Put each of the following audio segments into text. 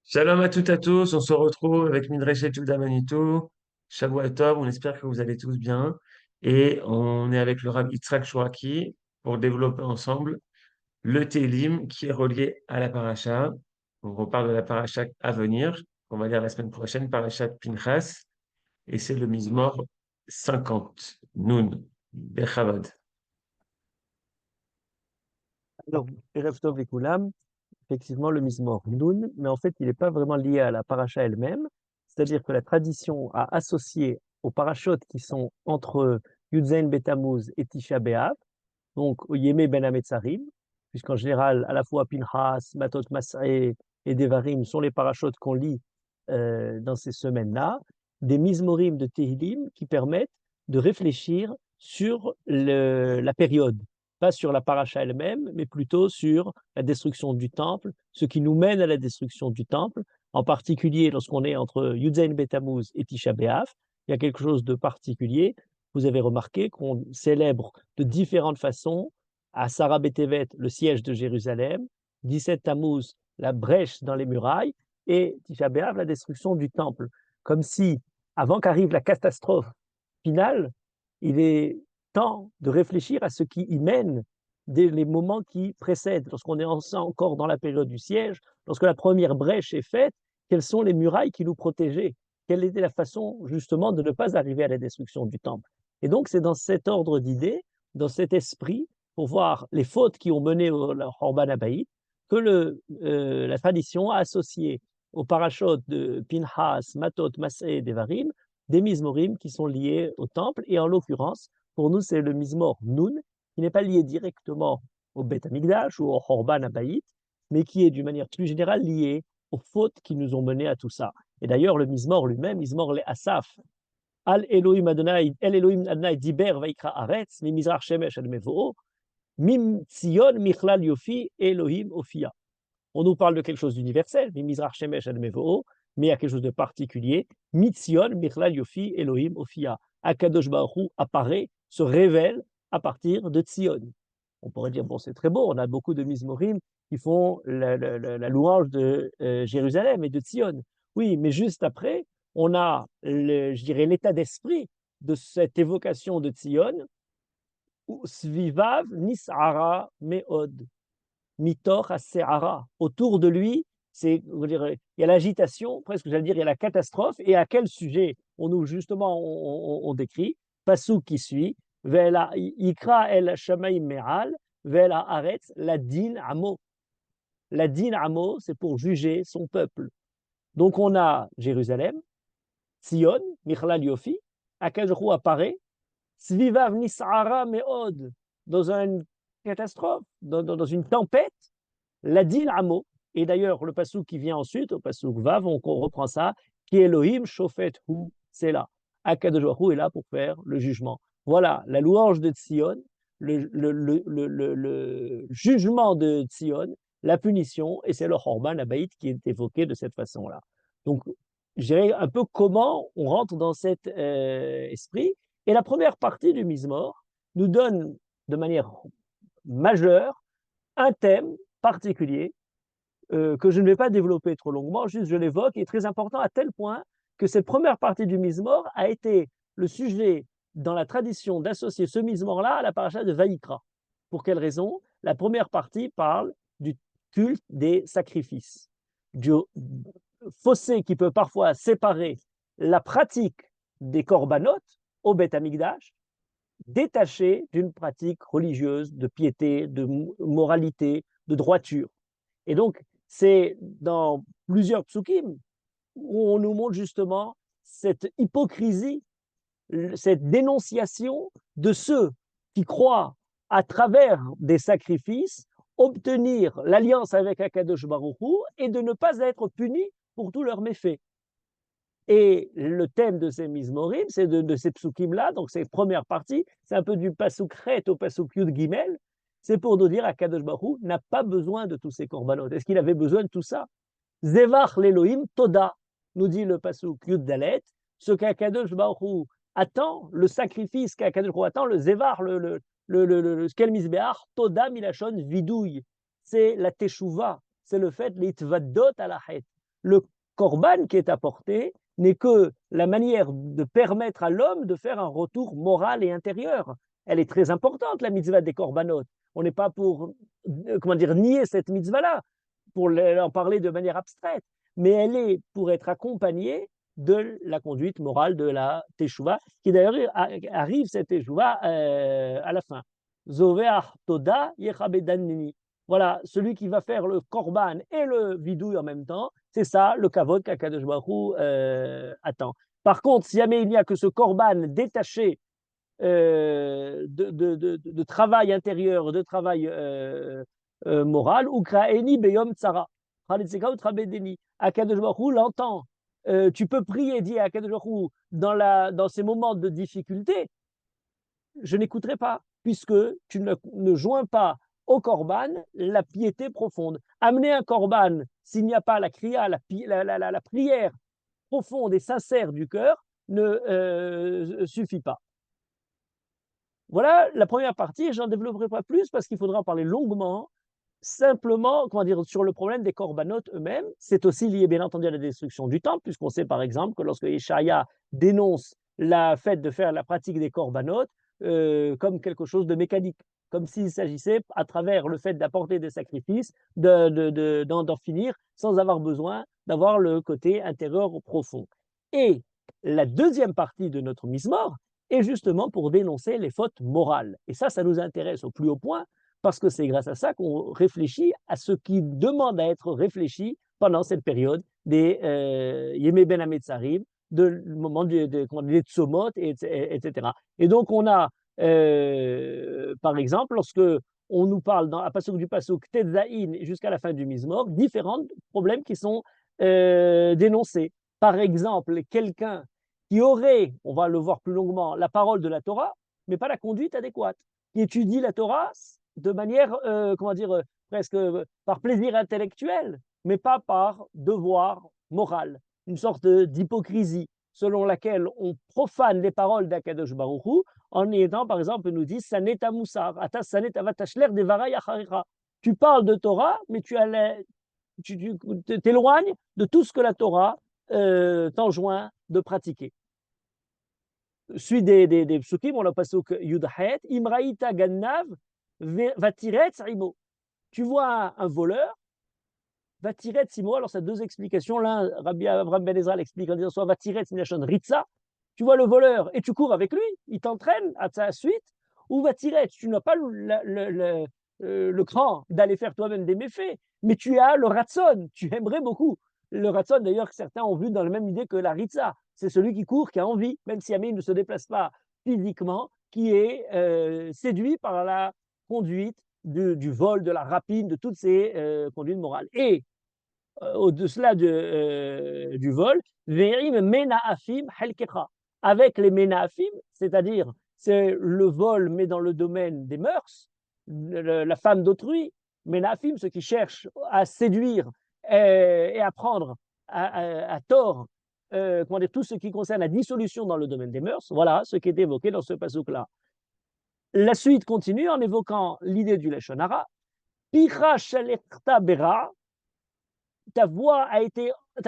Shalom à toutes et à tous, on se retrouve avec Midrash et Juda Manito, Shavua Tov, on espère que vous allez tous bien. Et on est avec le Rav Yitzhak Shoraki pour développer ensemble le Télim qui est relié à la paracha. On reparle de la paracha à venir, on va lire la semaine prochaine, paracha Pinchas, et c'est le Mizmor 50, Nun, Bechavod. Alors, Erev Tov Koulam, effectivement, le Mizmor Nun, mais en fait, il n'est pas vraiment lié à la paracha elle-même. C'est-à-dire que la tradition a associé aux parachutes qui sont entre Yudzaïn Betamuz et Tisha B'Av, donc au Yémé Ben Hametzarim, puisqu'en général, à la fois Pinchas, Matot Mas'eh et Devarim sont les parachutes qu'on lit dans ces semaines-là, des Mizmorim de Tehillim qui permettent de réfléchir sur la période, pas sur la paracha elle-même, mais plutôt sur la destruction du temple, ce qui nous mène à la destruction du temple, en particulier lorsqu'on est entre Yudzaïn Betamuz et Tisha B'Av, il y a quelque chose de particulier. Vous avez remarqué qu'on célèbre de différentes façons à Sarah Betevet le siège de Jérusalem, 17 Tammuz la brèche dans les murailles et Tisha B'Av la destruction du temple. Comme si, avant qu'arrive la catastrophe finale, il est temps de réfléchir à ce qui y mène dès les moments qui précèdent. Lorsqu'on est encore dans la période du siège, lorsque la première brèche est faite, quelles sont les murailles qui nous protégeaient? Quelle était la façon justement de ne pas arriver à la destruction du temple? Et donc, c'est dans cet ordre d'idées, dans cet esprit, pour voir les fautes qui ont mené au Horban Abaït, que la tradition a associé aux parachutes de Pinchas, Matot, Masé et Devarim, des mizmorim qui sont liés au temple. Et en l'occurrence, pour nous, c'est le mizmor Nun, qui n'est pas lié directement au Beth Amikdash ou au Horban Abaït, mais qui est d'une manière plus générale lié aux fautes qui nous ont menés à tout ça. Et d'ailleurs, le mizmor lui-même, mizmor le Asaf, Al Elohim Adonai, El Elohim Adonai Diber Vaikra Aretz, Mi Mizrach Shemesh Ad Mevo'o, Mim Tzion Michlal Yofi Elohim Ophia. On nous parle de quelque chose d'universel, Mi Mizrach Shemesh Ad Mevo'o, mais il y a quelque chose de particulier, Mitzion Michlal Yofi Elohim Ophia. Akadosh Baruch Hu apparaît, se révèle à partir de Tzion. On pourrait dire, bon, c'est très beau, on a beaucoup de mizmorim qui font la louange de Jérusalem et de Tzion. Oui, mais juste après, on a, je dirais, l'état d'esprit de cette évocation de Tzion, Svivav Nis'ara Me'od, Mitor Se'ara. Autour de lui, il y a l'agitation, presque j'allais dire, il y a la catastrophe. Et à quel sujet on nous, justement, on décrit, Passouk qui suit, Vela Ikra el Shamaim Me'al, Vela Aretz, la Din Amo. La Din Amo, c'est pour juger son peuple. Donc on a Jérusalem, Sion, Michlal Yofi, Akadosh apparaît, Svivav Nis'ara Me'od, dans une catastrophe, dans une tempête, la Din Amo. Et d'ailleurs, le passouk qui vient ensuite, au passouk Vav, on reprend ça, qui Elohim Shofet Hu, c'est là. Akadosh Baruch Hu est là pour faire le jugement. Voilà, la louange de Tzion, le jugement de Tzion, la punition, et c'est le Horban Abaït qui est évoqué de cette façon-là. Donc, je dirais un peu comment on rentre dans cet esprit. Et la première partie du Mizmor nous donne de manière majeure un thème particulier que je ne vais pas développer trop longuement, juste je l'évoque, est très important à tel point que cette première partie du Mizmor a été le sujet dans la tradition d'associer ce Mizmor-là à la paracha de Vaïkra. Pour quelle raison? La première partie parle du culte des sacrifices, du fossé qui peut parfois séparer la pratique des corbanotes au Beth Amikdash, détaché d'une pratique religieuse, de piété, de moralité, de droiture. Et donc, c'est dans plusieurs psukim où on nous montre justement cette hypocrisie, cette dénonciation de ceux qui croient à travers des sacrifices obtenir l'alliance avec Akadosh Baruch Hu et de ne pas être punis pour tous leurs méfaits. Et le thème de ces mizmorim, c'est de ces psukim-là, donc ces premières parties, c'est un peu du pasuk chet au pasuk yud gimel, c'est pour nous dire qu'Akadosh Baruch Hu n'a pas besoin de tous ces korbanot. Est-ce qu'il avait besoin de tout ça? Zevach l'Elohim toda, nous dit le pasuk yud dalet, ce qu'Akadosh Baruch Hu attend, le sacrifice qu'Akadosh Baruch Hu attend, le zevach, le skel misbeach, toda milachon vidouille, c'est la teshuva, c'est le fait l'itvadot à la het. Le korban qui est apporté n'est que la manière de permettre à l'homme de faire un retour moral et intérieur. Elle est très importante, la mitzvah des korbanot. On n'est pas pour, comment dire, nier cette mitzvah-là, pour en parler de manière abstraite, mais elle est pour être accompagnée de la conduite morale de la teshuva, qui d'ailleurs arrive cette teshuva à la fin. Zoveach toda yechabedanini. Voilà, celui qui va faire le korban et le vidouille en même temps, c'est ça le kavod qu'Akadosh Baruch Hu attend. Par contre, si jamais il n'y a que ce korban détaché de travail intérieur, de travail moral, Ukraini beyom tsara. Akadosh Baruch Hu l'entend. Tu peux prier, dire à Akadosh Baruch Hu, dans ces moments de difficulté, je n'écouterai pas, puisque tu ne joins pas au korban la piété profonde. Amener un korban, s'il n'y a pas la kriya, la prière profonde et sincère du cœur, ne suffit pas. Voilà la première partie, je n'en développerai pas plus parce qu'il faudra en parler longuement. Simplement, comment dire, sur le problème des corbanotes eux-mêmes, c'est aussi lié bien entendu à la destruction du temple, puisqu'on sait par exemple que lorsque Ishaïa dénonce la fait de faire la pratique des corbanotes comme quelque chose de mécanique, comme s'il s'agissait, à travers le fait d'apporter des sacrifices, d'en finir sans avoir besoin d'avoir le côté intérieur profond. Et la deuxième partie de notre mise-mort est justement pour dénoncer les fautes morales. Et ça nous intéresse au plus haut point, parce que c'est grâce à ça qu'on réfléchit à ce qui demande à être réfléchi pendant cette période des Yemé Ben Hametzarim, du moment des Tsomot, etc. Et donc, on a, par exemple, lorsque on nous parle à partir du Pasuk Tetzaïn jusqu'à la fin du Mizmor, différents problèmes qui sont dénoncés. Par exemple, quelqu'un qui aurait, on va le voir plus longuement, la parole de la Torah, mais pas la conduite adéquate, qui étudie la Torah de manière, comment dire, presque par plaisir intellectuel, mais pas par devoir moral, une sorte d'hypocrisie selon laquelle on profane les paroles d'Akadosh Baruch Hu en étant, par exemple, nous dit Sanet Amoussar, Atas Sanet Avatashler Devarai Acharecha. Tu parles de Torah, mais tu t'éloignes de tout ce que la Torah t'enjoint de pratiquer. Suite des psukim, on a passé au Yudhet, Imraïta Gannav, Vatiretz Imo. Tu vois un voleur, Vatiretz Imo. Alors, ça a deux explications. L'un, Rabbi Avraham Ben Ezra l'explique en disant soit Vatiretz Minashon Ritza. Tu vois le voleur et tu cours avec lui, il t'entraîne à sa suite. Ou Vatiretz, tu n'as pas le cran d'aller faire toi-même des méfaits, mais tu as le ratson, tu aimerais beaucoup. Le ratson, d'ailleurs, certains ont vu dans la même idée que la Ritza. C'est celui qui court, qui a envie, même si Amir ne se déplace pas physiquement, qui est séduit par la conduite du vol, de la rapine, de toutes ces conduites morales. Et au-delà du vol, Verim Menaafim Helkecha. Avec les Menaafim, c'est-à-dire c'est le vol, mais dans le domaine des mœurs, la femme d'autrui, Menaafim, ceux qui cherchent à séduire et à prendre à tort comment dire, tout ce qui concerne la dissolution dans le domaine des mœurs, voilà ce qui est évoqué dans ce passouk-là. La suite continue en évoquant l'idée du Leshon Hara. Picha shalechta bera, ta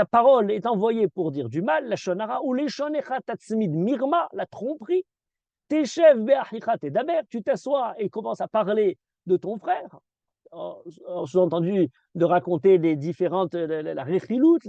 parole est envoyée pour dire du mal, Leshon Hara, ou leshonecha tatzmid mirma, la tromperie. Teshev be'achicha tedaber, tu t'assois et commences à parler de ton frère, en sous-entendu de raconter les différentes, la rechilut,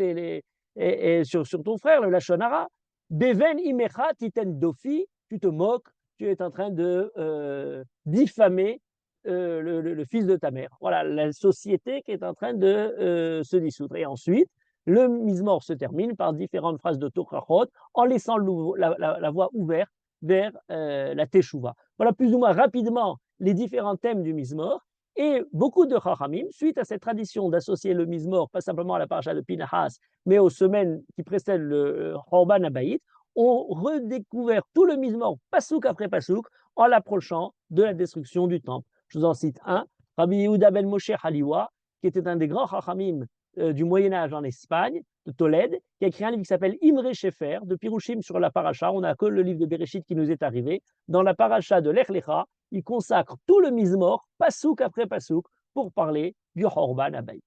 et sur ton frère, le Lashon Hara. Beven imecha titen dofi, tu te moques, tu es en train de diffamer le fils de ta mère. Voilà, la société qui est en train de se dissoudre. Et ensuite, le Mizmor se termine par différentes phrases de Tokrachot en laissant la voie ouverte vers la Teshuvah. Voilà plus ou moins rapidement les différents thèmes du Mizmor. Et beaucoup de Chachamim, suite à cette tradition d'associer le Mizmor, pas simplement à la paracha de Pinhas, mais aux semaines qui précèdent le Chorban Habayit, ont redécouvert tout le Mizmor, pasouk après pasouk, en l'approchant de la destruction du temple. Je vous en cite un, Rabbi Yehuda ben Moshe Haliwa, qui était un des grands Chachamim du Moyen-Âge en Espagne, de Tolède, qui a écrit un livre qui s'appelle Imre Shefer, de Pirushim sur la paracha. On n'a que le livre de Bereshit qui nous est arrivé. Dans la paracha de Lech Lecha, il consacre tout le Mizmor, pasouk après pasouk, pour parler du Chorban Habayit.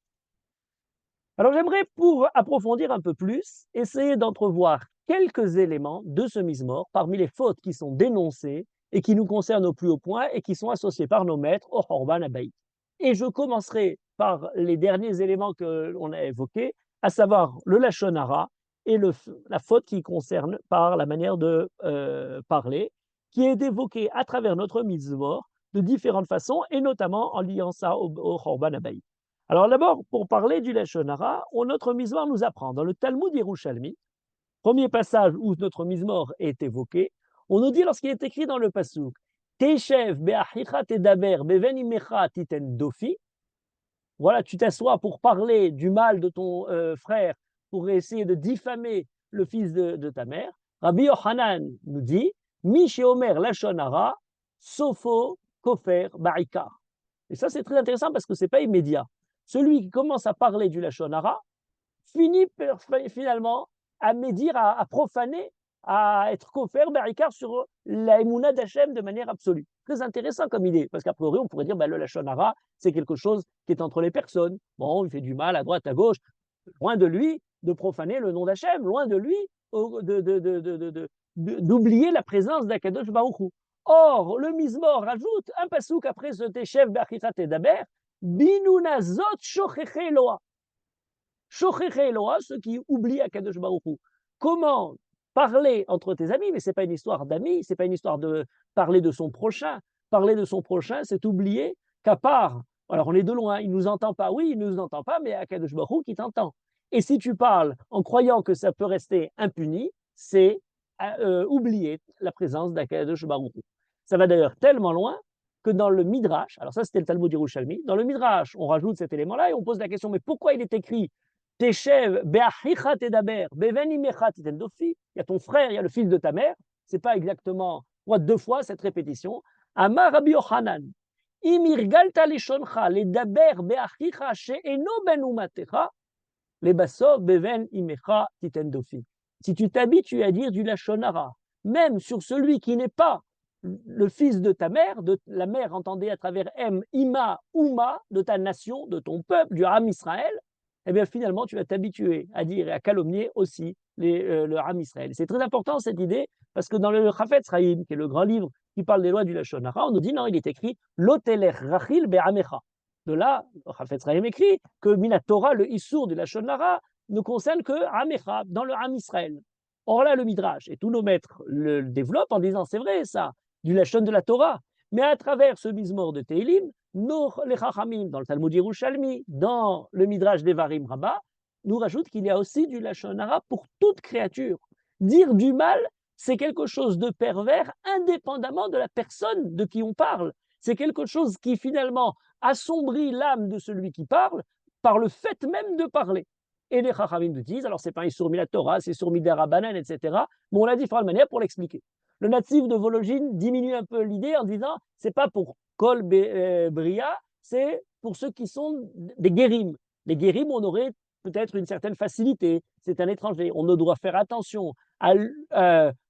Alors j'aimerais, pour approfondir un peu plus, essayer d'entrevoir quelques éléments de ce mise-mort parmi les fautes qui sont dénoncées et qui nous concernent au plus haut point et qui sont associées par nos maîtres au Khorban Abaï. Et je commencerai par les derniers éléments que l'on a évoqués, à savoir le Lachon Hara et la faute qui concerne par la manière de parler, qui est évoquée à travers notre mise-mort de différentes façons et notamment en liant ça au Khorban Abaï. Alors d'abord, pour parler du Lachon Hara, notre Mizmor nous apprend dans le Talmud Yerushalmi, premier passage où notre Mizmor est évoqué, on nous dit lorsqu'il est écrit dans le Pasuk, Teshev be'achicha tedaber beven imecha titen dofi, voilà, tu t'assois pour parler du mal de ton frère, pour essayer de diffamer le fils de ta mère. Rabbi Yochanan nous dit, Mi sheomer Lachon Hara, sofo kofer ba'ikar. Et ça, c'est très intéressant parce que ce n'est pas immédiat. Celui qui commence à parler du Lachon Hara finit finalement à médire, à profaner, à être kofer, barricade sur la Emouna d'Hachem de manière absolue. Très intéressant comme idée, parce qu'à priori, on pourrait dire le Lachon Hara, c'est quelque chose qui est entre les personnes. Bon, il fait du mal à droite, à gauche. Loin de lui de profaner le nom d'Hachem, loin de lui d'oublier la présence d'Akadosh Baruch Hu. Or, le Mizmor rajoute un pasouk après ce Teshev Be'achichat Tedaber, Binuna Zot Shocheche Eloah. Shocheche Eloah, ceux qui oublient Akadosh Baruch Hu. Comment parler entre tes amis, mais ce n'est pas une histoire d'amis, ce n'est pas une histoire de parler de son prochain. Parler de son prochain, c'est oublier qu'à part, alors on est de loin, il ne nous entend pas, oui, il ne nous entend pas, mais Akadosh Baruch Hu qui t'entend. Et si tu parles en croyant que ça peut rester impuni, c'est oublier la présence d'Akadosh Baruch Hu. Ça va d'ailleurs tellement loin que dans le Midrash, alors ça c'était le Talmud Yerushalmi, dans le Midrash, on rajoute cet élément-là et on pose la question, mais pourquoi il est écrit Teshev be'achicha tedaber beven imecha titen dofi, il y a ton frère, il y a le fils de ta mère, c'est pas exactement deux fois cette répétition. Amar Rabbi Yochanan, im irgalta lishoncha ledaber be'achicha she'eno ben umatecha, lebasov beven imecha titen dofi. Si tu t'habitues à dire du Lachon Hara, même sur celui qui n'est pas le fils de ta mère, de la mère entendez à travers M, Ima, Uma, de ta nation, de ton peuple, du Ram Israël, eh bien finalement tu vas t'habituer à dire et à calomnier aussi le Ram Israël. C'est très important cette idée, parce que dans le Chafetz Chaim, qui est le grand livre qui parle des lois du Lachon Hara, on nous dit non, il est écrit Lotelech Rachil Be'amecha. De là, le Chafetz Chaim écrit que Mina Torah, le Issour du Lachon Hara, ne concerne que Amecha, dans le Ram Israël. Or là, le Midrash, et tous nos maîtres le développent en disant c'est vrai ça, du Lachon de la Torah. Mais à travers ce Mizmor de Teilim, les Chachamim, dans le Talmud Yerushalmi, dans le Midrash Devarim Rabbah, nous rajoutent qu'il y a aussi du Lachon Hara pour toute créature. Dire du mal, c'est quelque chose de pervers indépendamment de la personne de qui on parle. C'est quelque chose qui finalement assombrit l'âme de celui qui parle par le fait même de parler. Et les Chachamim nous disent, alors c'est pas un Issour la Torah, c'est Issour Midarabanan, etc. Mais on l'a dit de manière pour l'expliquer. Le natif de Vologine diminue un peu l'idée en disant c'est pas pour Kol Bria, c'est pour ceux qui sont des guérim. Les guérim, on aurait peut-être une certaine facilité. C'est un étranger. On ne doit faire attention à,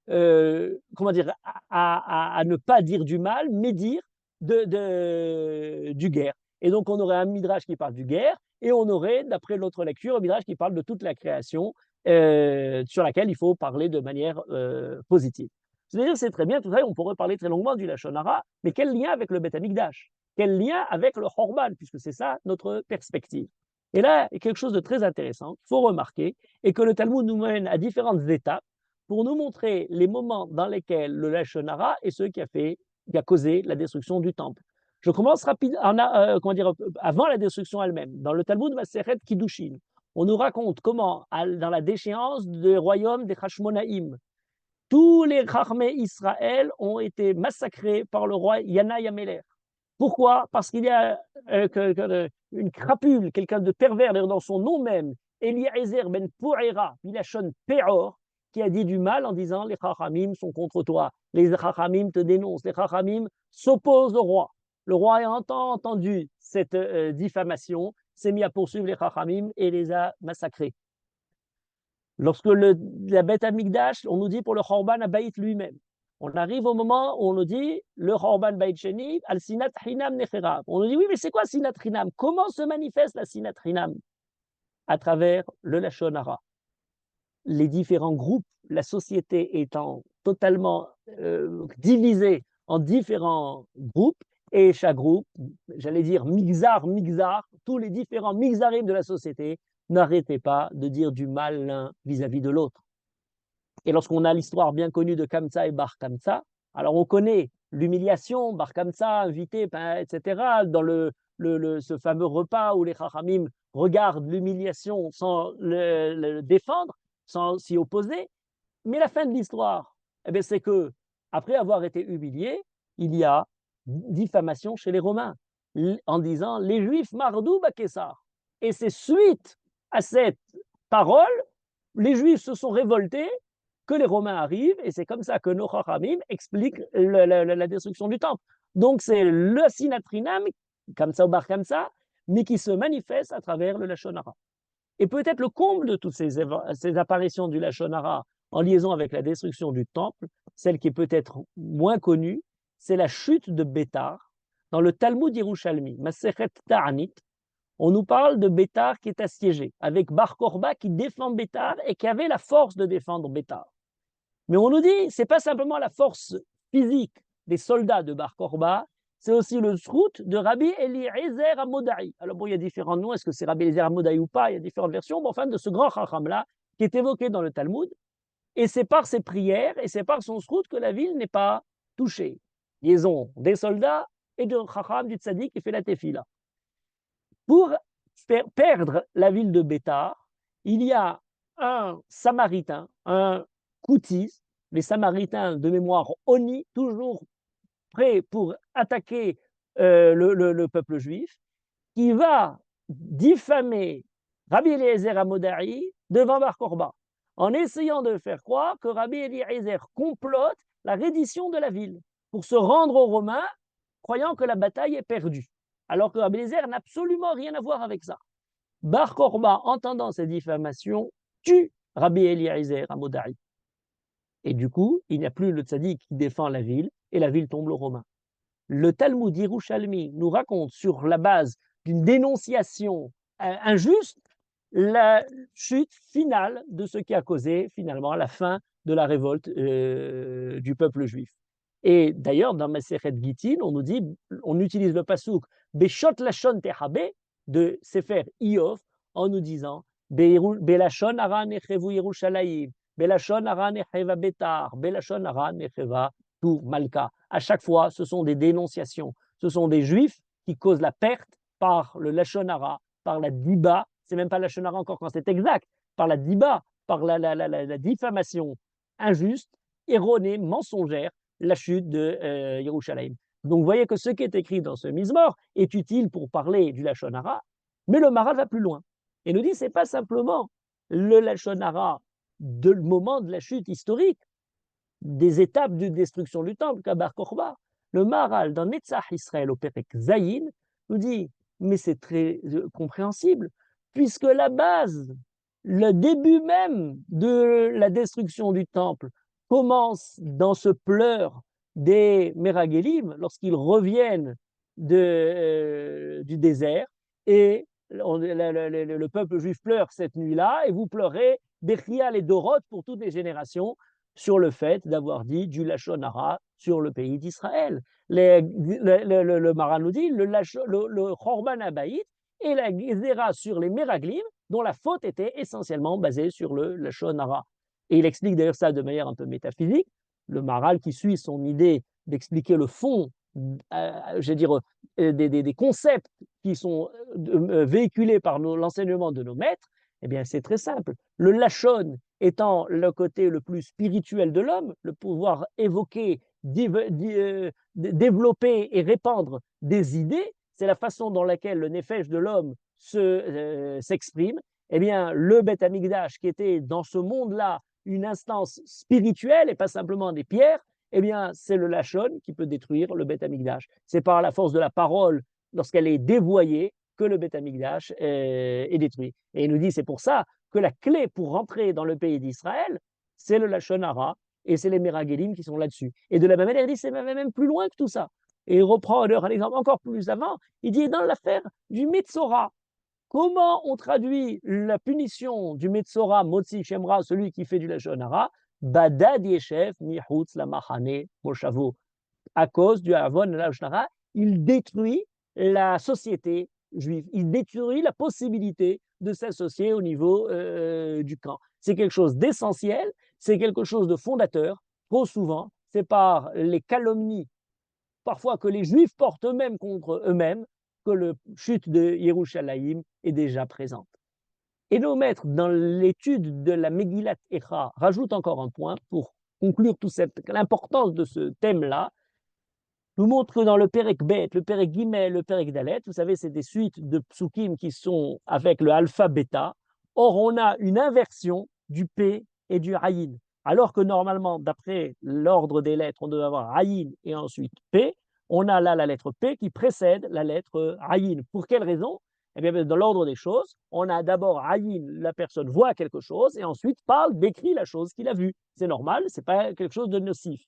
comment dire, à ne pas dire du mal, mais dire du guerre. Et donc, on aurait un midrash qui parle du guerre, et on aurait, d'après l'autre lecture, un midrash qui parle de toute la création, sur laquelle il faut parler de manière positive. C'est-à-dire, c'est très bien, tout ça, on pourrait parler très longuement du Lachon Hara, mais quel lien avec le Beth Amikdash? Quel lien avec le Khorban, puisque c'est ça notre perspective? Et là, il y a quelque chose de très intéressant qu'il faut remarquer, et que le Talmud nous mène à différentes étapes pour nous montrer les moments dans lesquels le Lachon Hara est ce qui a causé la destruction du temple. Je commence rapidement, avant la destruction elle-même. Dans le Talmud Masechet Kiddushin, on nous raconte comment, dans la déchéance des royaumes des Hashmonaïm, tous les Chachmei Israël ont été massacrés par le roi Yanaï Améler. Pourquoi? Parce qu'il y a une crapule, quelqu'un de pervers dans son nom même, Eliezer ben Pourera, Milachon Peor, qui a dit du mal en disant les Chachamim sont contre toi, les Chachamim te dénoncent, les Chachamim s'opposent au roi. Le roi ayant entendu cette diffamation, s'est mis à poursuivre les Chachamim et les a massacrés. Lorsque la Beth Amikdash, on nous dit pour le Khorban Abayit lui-même. On arrive au moment où on nous dit le Khorban Bayit Sheni, al Sinat Hinam Necherav. On nous dit oui, mais c'est quoi Sinat Hinam? Comment se manifeste la Sinat Hinam? à travers le Lachon Hara. Les différents groupes, la société étant totalement divisée en différents groupes, et chaque groupe, j'allais dire mixar, tous les différents mixarim de la société n'arrêtaient pas de dire du mal l'un vis-à-vis de l'autre. Et lorsqu'on a l'histoire bien connue de Kamsa et Bar Kamsa, alors on connaît l'humiliation, Bar Kamsa invité, etc., dans ce fameux repas où les Chachamim regardent l'humiliation sans le défendre, sans s'y opposer. Mais la fin de l'histoire, eh c'est que après avoir été humilié, il y a diffamation chez les Romains en disant les Juifs mardou Bakessar. Et c'est suite à cette parole, les Juifs se sont révoltés, que les Romains arrivent, et c'est comme ça que nos Chachamim expliquent la destruction du temple. Donc c'est le sinatrinam, comme ça ou bar comme ça, mais qui se manifeste à travers le Lachon Hara. Et peut-être le comble de toutes ces apparitions du Lachon Hara en liaison avec la destruction du temple, celle qui est peut-être moins connue, c'est la chute de Bétar dans le Talmud Yerushalmi, Masechet Ta'anit. On nous parle de Bétar qui est assiégé, avec Bar Korba qui défend Bétar et qui avait la force de défendre Bétar. Mais on nous dit, ce n'est pas simplement la force physique des soldats de Bar Korba, c'est aussi le srout de Rabbi Eliezer Amodai. Alors bon, il y a différents noms, est-ce que c'est Rabbi Eliezer Amodai ou pas, il y a différentes versions, mais enfin de ce grand chacham-là, qui est évoqué dans le Talmud, et c'est par ses prières, et c'est par son srout que la ville n'est pas touchée. Liaison des soldats et de chacham du tzaddik qui fait la tefila. Pour perdre la ville de Bétar, il y a un Samaritain, un Koutis, les Samaritains de mémoire Oni, toujours prêts pour attaquer le peuple juif, qui va diffamer Rabbi Eliezer Amodai devant Bar Korba, en essayant de faire croire que Rabbi Eliezer complote la reddition de la ville pour se rendre aux Romains, croyant que la bataille est perdue, alors que Rabbi Eliezer n'a absolument rien à voir avec ça. Bar Korba, entendant ces diffamations, tue Rabbi Eliezer Amodai. Et du coup, il n'y a plus le tzaddik qui défend la ville, et la ville tombe aux Romains. Le Talmud Yerushalmi nous raconte, sur la base d'une dénonciation injuste, la chute finale de ce qui a causé finalement la fin de la révolte du peuple juif. Et d'ailleurs, dans Masechet Gittin, on nous dit, on utilise le pasouk Beshot Lashon Tehabe de Sefer Iyov en nous disant Belashon Hara Nechevu Yerushalayim, Belashon Hara Necheva Betar, Belashon Hara Necheva Tur Malka. À chaque fois, ce sont des dénonciations. Ce sont des juifs qui causent la perte par le Lashon Hara, par la diba, c'est même pas la Lashon Hara encore quand c'est exact, par la diba, par la diffamation injuste, erronée, mensongère, la chute de Yerushalayim. Donc vous voyez que ce qui est écrit dans ce Mizmor est utile pour parler du Lashon Hara, mais le Maral va plus loin. Et nous dit, ce n'est pas simplement le Lashon Hara du moment de la chute historique, des étapes de destruction du temple, qu'à Bar Korba. Le Maral, dans Netzach Israël, au Perek Zayin, nous dit, mais c'est très compréhensible, puisque la base, le début même de la destruction du temple commence dans ce pleur des Meragelim, lorsqu'ils reviennent du désert, et le peuple juif pleure cette nuit-là, et vous pleurez Bechial et Dorot pour toutes les générations, sur le fait d'avoir dit du Lachon Hara sur le pays d'Israël. Le Maral nous dit le Chorban Abaït et la Gezerah sur les Meraglim, dont la faute était essentiellement basée sur le Lachon Hara. Et il explique d'ailleurs ça de manière un peu métaphysique. Le Maral qui suit son idée d'expliquer le fond, je veux dire, des concepts qui sont véhiculés par l'enseignement de nos maîtres, eh bien c'est très simple. Le Lachon étant le côté le plus spirituel de l'homme, le pouvoir évoquer, développer et répandre des idées, c'est la façon dans laquelle le nefesh de l'homme s'exprime. Eh bien, le Beth Amikdash, qui était dans ce monde-là une instance spirituelle et pas simplement des pierres, eh bien, c'est le Lachon qui peut détruire le Beth Amikdash. C'est par la force de la parole, lorsqu'elle est dévoyée, que le Beth Amikdash est détruit. Et il nous dit, c'est pour ça que la clé pour rentrer dans le pays d'Israël, c'est le Lachon Hara, et c'est les Meragelim qui sont là-dessus. Et de la même manière, il dit, c'est même plus loin que tout ça. Et il reprend un exemple encore plus avant, il dit, dans l'affaire du Metzora, Comment on traduit la punition du Metzora, Motzi Shemra, celui qui fait du Lashon Hara? Badad Yeshev Mihutz la Machane Moshavo. À cause du Avon la Lashon Hara, il détruit la société juive. Il détruit la possibilité de s'associer au niveau du camp. C'est quelque chose d'essentiel, c'est quelque chose de fondateur. Trop souvent, c'est par les calomnies, parfois que les Juifs portent eux-mêmes contre eux-mêmes, que le chute de Yerushalayim est déjà présente. Et nos maîtres, dans l'étude de la Megillat Echa, rajoutent encore un point pour conclure l'importance de ce thème-là, nous montre que dans le Perek Bet, le Perek Gimel, le Perek Dalet, vous savez, c'est des suites de psukim qui sont avec le alpha bêta. Or, on a une inversion du P et du Ayin. Alors que normalement, d'après l'ordre des lettres, on devait avoir Ayin et ensuite P, on a là la lettre P qui précède la lettre Ayin. Pour quelle raison? Eh bien, dans l'ordre des choses, on a d'abord Ayin, la personne voit quelque chose, et ensuite parle, décrit la chose qu'il a vue. C'est normal, ce n'est pas quelque chose de nocif.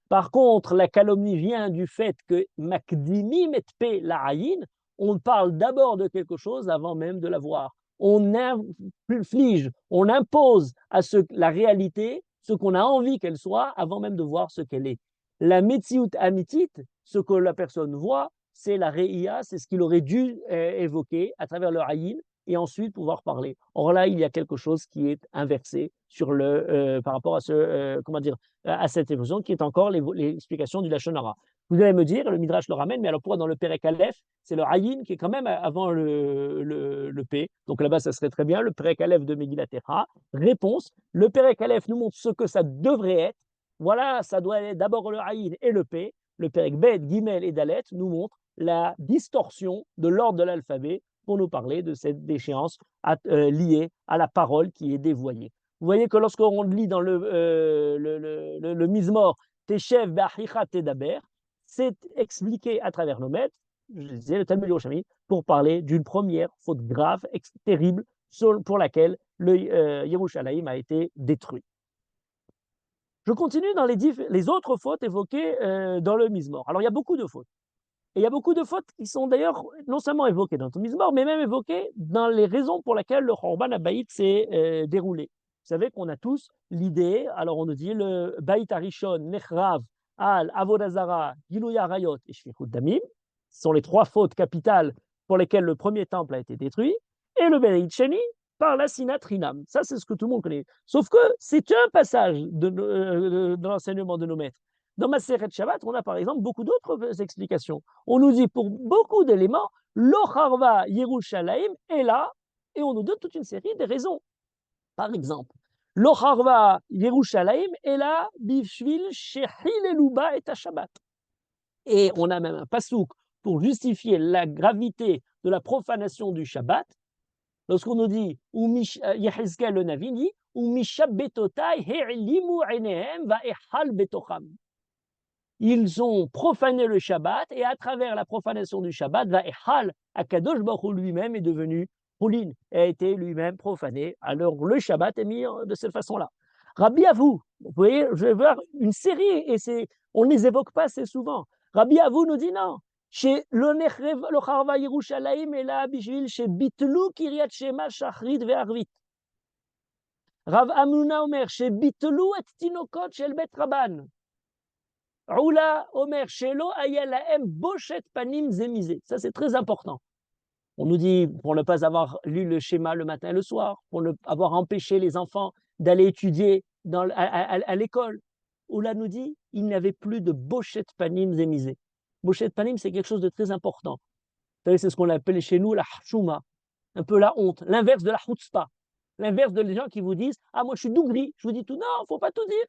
Par contre, la calomnie vient du fait que Makdimim et P la Ayin, on parle d'abord de quelque chose avant même de la voir. On inflige, on impose à la réalité ce qu'on a envie qu'elle soit avant même de voir ce qu'elle est. La Metziut Amitit, ce que la personne voit, c'est la Re'ia, c'est ce qu'il aurait dû évoquer à travers le Ayin et ensuite pouvoir parler. Or là, il y a quelque chose qui est inversé sur par rapport à à cette évolution qui est encore l'explication du Lashon Hara. Vous allez me dire, le Midrash le ramène, mais alors pourquoi dans le Perek Aleph, c'est le Ayin qui est quand même avant le P. Donc là-bas, ça serait très bien, le Perek Aleph de Megillat Echa. Réponse, le Perek Aleph nous montre ce que ça devrait être. Voilà, ça doit être d'abord le Ayin et le P. Le Perek Bet, Gimel et Dalet nous montre la distorsion de l'ordre de l'alphabet pour nous parler de cette déchéance liée à la parole qui est dévoyée. Vous voyez que lorsqu'on lit dans le Mizmor, Teshev be'achicha tedaber, c'est expliqué à travers nos maîtres, je disais le Talmud Yerushalmi, pour parler d'une première faute grave, terrible, pour laquelle le Yerushalayim a été détruit. Je continue dans les autres fautes évoquées dans le Mizmor. Alors il y a beaucoup de fautes. Et il y a beaucoup de fautes qui sont d'ailleurs non seulement évoquées dans le Mizmor, mais même évoquées dans les raisons pour lesquelles le Khorban Habayit s'est déroulé. Vous savez qu'on a tous l'idée, alors on nous dit le Bayit Arishon, Nechrav, Al, Avodah Zara, Gilui Arayot et Shfichut Damim, ce sont les trois fautes capitales pour lesquelles le premier temple a été détruit, et le Bayit Sheni par la Sinat Rinam. Ça, c'est ce que tout le monde connaît. Sauf que c'est un passage de l'enseignement de nos maîtres. Dans Maseret Shabbat, on a par exemple beaucoup d'autres explications. On nous dit pour beaucoup d'éléments, Locharva Yerushalayim est là, et on nous donne toute une série de raisons. Par exemple, Locharva Yerushalayim est là, Bishvil Shehileluba et Shabbat. Et on a même un pasouk pour justifier la gravité de la profanation du Shabbat. Lorsqu'on nous dit, Yehezkel le Navi dit, Umishabbetotai he'limu enehem va'echal betocham. Ils ont profané le Shabbat et à travers la profanation du Shabbat, va'echal, Akadosh Baruch Hu lui-même est devenu Poulin, a été lui-même profané. Alors le Shabbat est mis de cette façon-là. Rabbi Avou, vous voyez, je vais voir une série et on ne les évoque pas assez souvent. Rabbi Avou nous dit non. Chez le Charva Yerushalayim et la Bishvil, chez Bitlu Kiryat Shema Shachrit ve'Arvit. Rav Amuna Omer, chez Bitlu et Tinokot shel Bet Rabban. Oula Omer, chez Lo Ayalaem Boshet Panim Zemizé. Ça, c'est très important. On nous dit, pour ne pas avoir lu le schéma le matin et le soir, pour ne avoir empêché les enfants d'aller étudier à l'école. Oula nous dit, il n'y avait plus de Boshet Panim Zemizé. Boshet Panim, c'est quelque chose de très important. Vous savez, c'est ce qu'on appelle chez nous la Hashuma, un peu la honte, l'inverse de la Chutzpah, l'inverse de les gens qui vous disent, ah, moi je suis dougri, je vous dis tout, non, il ne faut pas tout dire.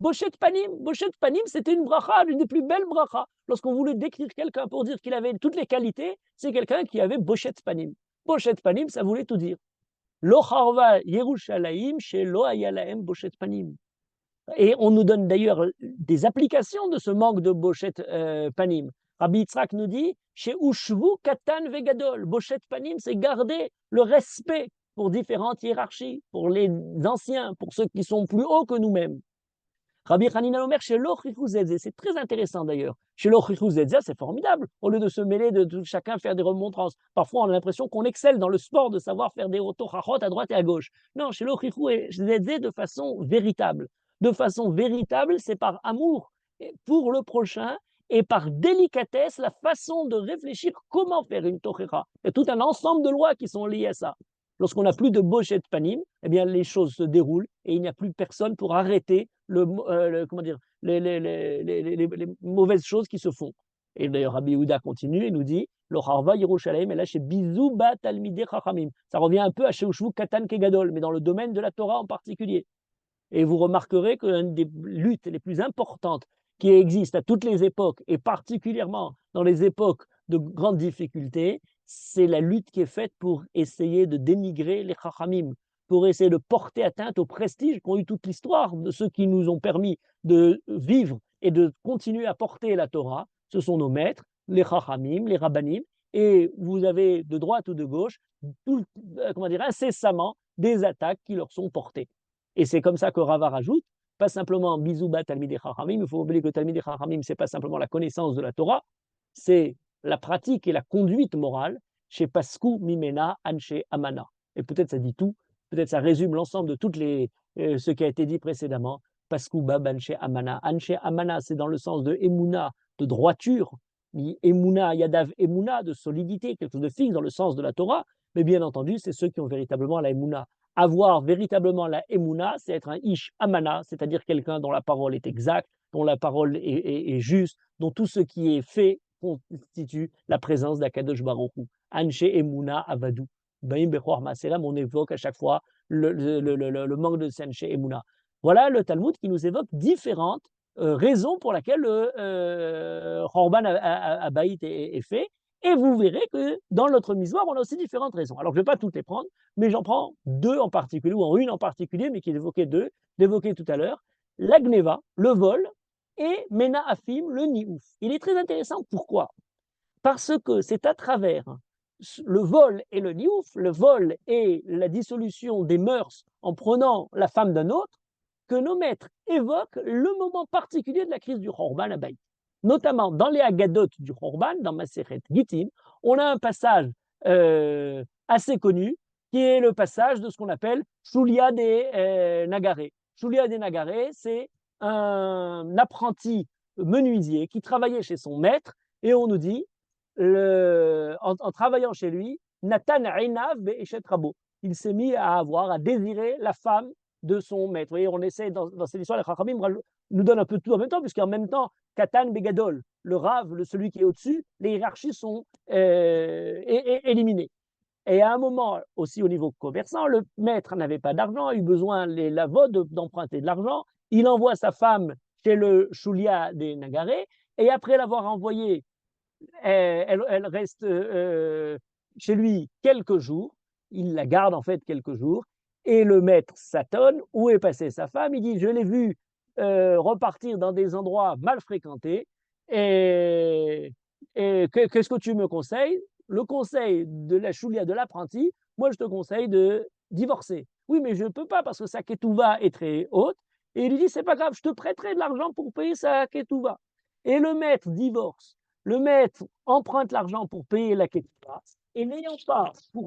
Boshet Panim, c'était une bracha, l'une des plus belles brachas. Lorsqu'on voulait décrire quelqu'un pour dire qu'il avait toutes les qualités, c'est quelqu'un qui avait Boshet Panim. Boshet Panim, ça voulait tout dire. Lo charva Yerushalayim, chez Lo ayalahem Boshet Panim. Et on nous donne d'ailleurs des applications de ce manque de Boshet Panim. Rabbi Yitzhak nous dit, chez Ushvu Katan Vegadol, Boshet Panim, c'est garder le respect pour différentes hiérarchies, pour les anciens, pour ceux qui sont plus hauts que nous-mêmes. Rabbi Hanina Omer, chez l'Ochichuzedze, c'est très intéressant d'ailleurs. Chez l'Ochichuzedze, c'est formidable. Au lieu de se mêler, de chacun faire des remontrances, parfois on a l'impression qu'on excelle dans le sport de savoir faire des otochachot à droite et à gauche. Non, chez l'Ochichuzedze, de façon véritable. De façon véritable, c'est par amour pour le prochain et par délicatesse, la façon de réfléchir comment faire une tochera. Il y a tout un ensemble de lois qui sont liées à ça. Lorsqu'on n'a plus de bochet de panim, eh bien les choses se déroulent et il n'y a plus personne pour arrêter comment dire, les mauvaises choses qui se font. Et d'ailleurs, Rabbi Yehuda continue et nous dit le Harva Yerushalayim, et là chez Bizouba Talmidei Chachamim. Ça revient un peu à Sheushvu Katan Kegadol, mais dans le domaine de la Torah en particulier. Et vous remarquerez qu'une des luttes les plus importantes qui existent à toutes les époques, et particulièrement dans les époques de grandes difficultés, c'est la lutte qui est faite pour essayer de dénigrer les chachamim, pour essayer de porter atteinte au prestige qu'ont eu toute l'histoire de ceux qui nous ont permis de vivre et de continuer à porter la Torah. Ce sont nos maîtres, les chachamim, les rabbanim, et vous avez de droite ou de gauche, incessamment des attaques qui leur sont portées. Et c'est comme ça que Rava rajoute, pas simplement Bizouba Talmidei Chachamim, il faut oublier que Talmidei Chachamim, ce n'est pas simplement la connaissance de la Torah, c'est la pratique et la conduite morale chez Pasku Mimena Anshe Amana. Et peut-être ça dit tout, peut-être ça résume l'ensemble de toutes ce qui a été dit précédemment. Pasku Bab Anshe Amana. Anshe Amana, c'est dans le sens de Emouna, de droiture, Emouna, Yadav Emouna, de solidité, quelque chose de fixe dans le sens de la Torah, mais bien entendu, c'est ceux qui ont véritablement la Emouna. Avoir véritablement la Emouna, c'est être un Ish Amana, c'est-à-dire quelqu'un dont la parole est exacte, dont la parole est juste, dont tout ce qui est fait constitue la présence d'Akadosh Baruch Hu. Anshe Emouna Avadou. On évoque à chaque fois le manque de Anshe Emouna. Voilà le Talmud qui nous évoque différentes raisons pour lesquelles le Khorban Abaït est fait. Et vous verrez que dans notre misoir, on a aussi différentes raisons. Alors, je ne vais pas toutes les prendre, mais j'en prends deux en particulier, ou en une en particulier, mais qui évoquait deux, d'évoquer tout à l'heure. La gneva, le vol, et Mena Afim, le niouf. Il est très intéressant. Pourquoi? Parce que c'est à travers le vol et le niouf, le vol et la dissolution des mœurs en prenant la femme d'un autre, que nos maîtres évoquent le moment particulier de la crise du Khorban Abaït. Notamment dans les Haggadot du Khorban, dans Masechet Gittin, on a un passage assez connu qui est le passage de ce qu'on appelle Shulia des Nagaré. Shulia des Nagaré, c'est un apprenti menuisier qui travaillait chez son maître et on nous dit, en travaillant chez lui, Nathan Einav Be'eshet Rabo. Il s'est mis à désirer la femme de son maître. Vous voyez, on essaie, dans cette histoire, les Chachamim nous donnent un peu tout en même temps, puisqu'en même temps, Katan Begadol, le Rav, celui qui est au-dessus, les hiérarchies sont éliminées. Et à un moment, aussi au niveau commerçant, le maître n'avait pas d'argent, a eu besoin, la vode, d'emprunter de l'argent. Il envoie sa femme chez le Shulia des Nagaré, et après l'avoir envoyée, elle reste chez lui quelques jours. Il la garde en fait quelques jours. Et le maître s'atonne, où est passée sa femme? Il dit, je l'ai vue repartir dans des endroits mal fréquentés. Et qu'est-ce que tu me conseilles? Le conseil de la choulia de l'apprenti, moi je te conseille de divorcer. Oui, mais je ne peux pas parce que sa ketouva est très haute. Et il lui dit, c'est pas grave, je te prêterai de l'argent pour payer sa ketouva. Et le maître divorce. Le maître emprunte l'argent pour payer la ketouva. Et n'ayant pas pour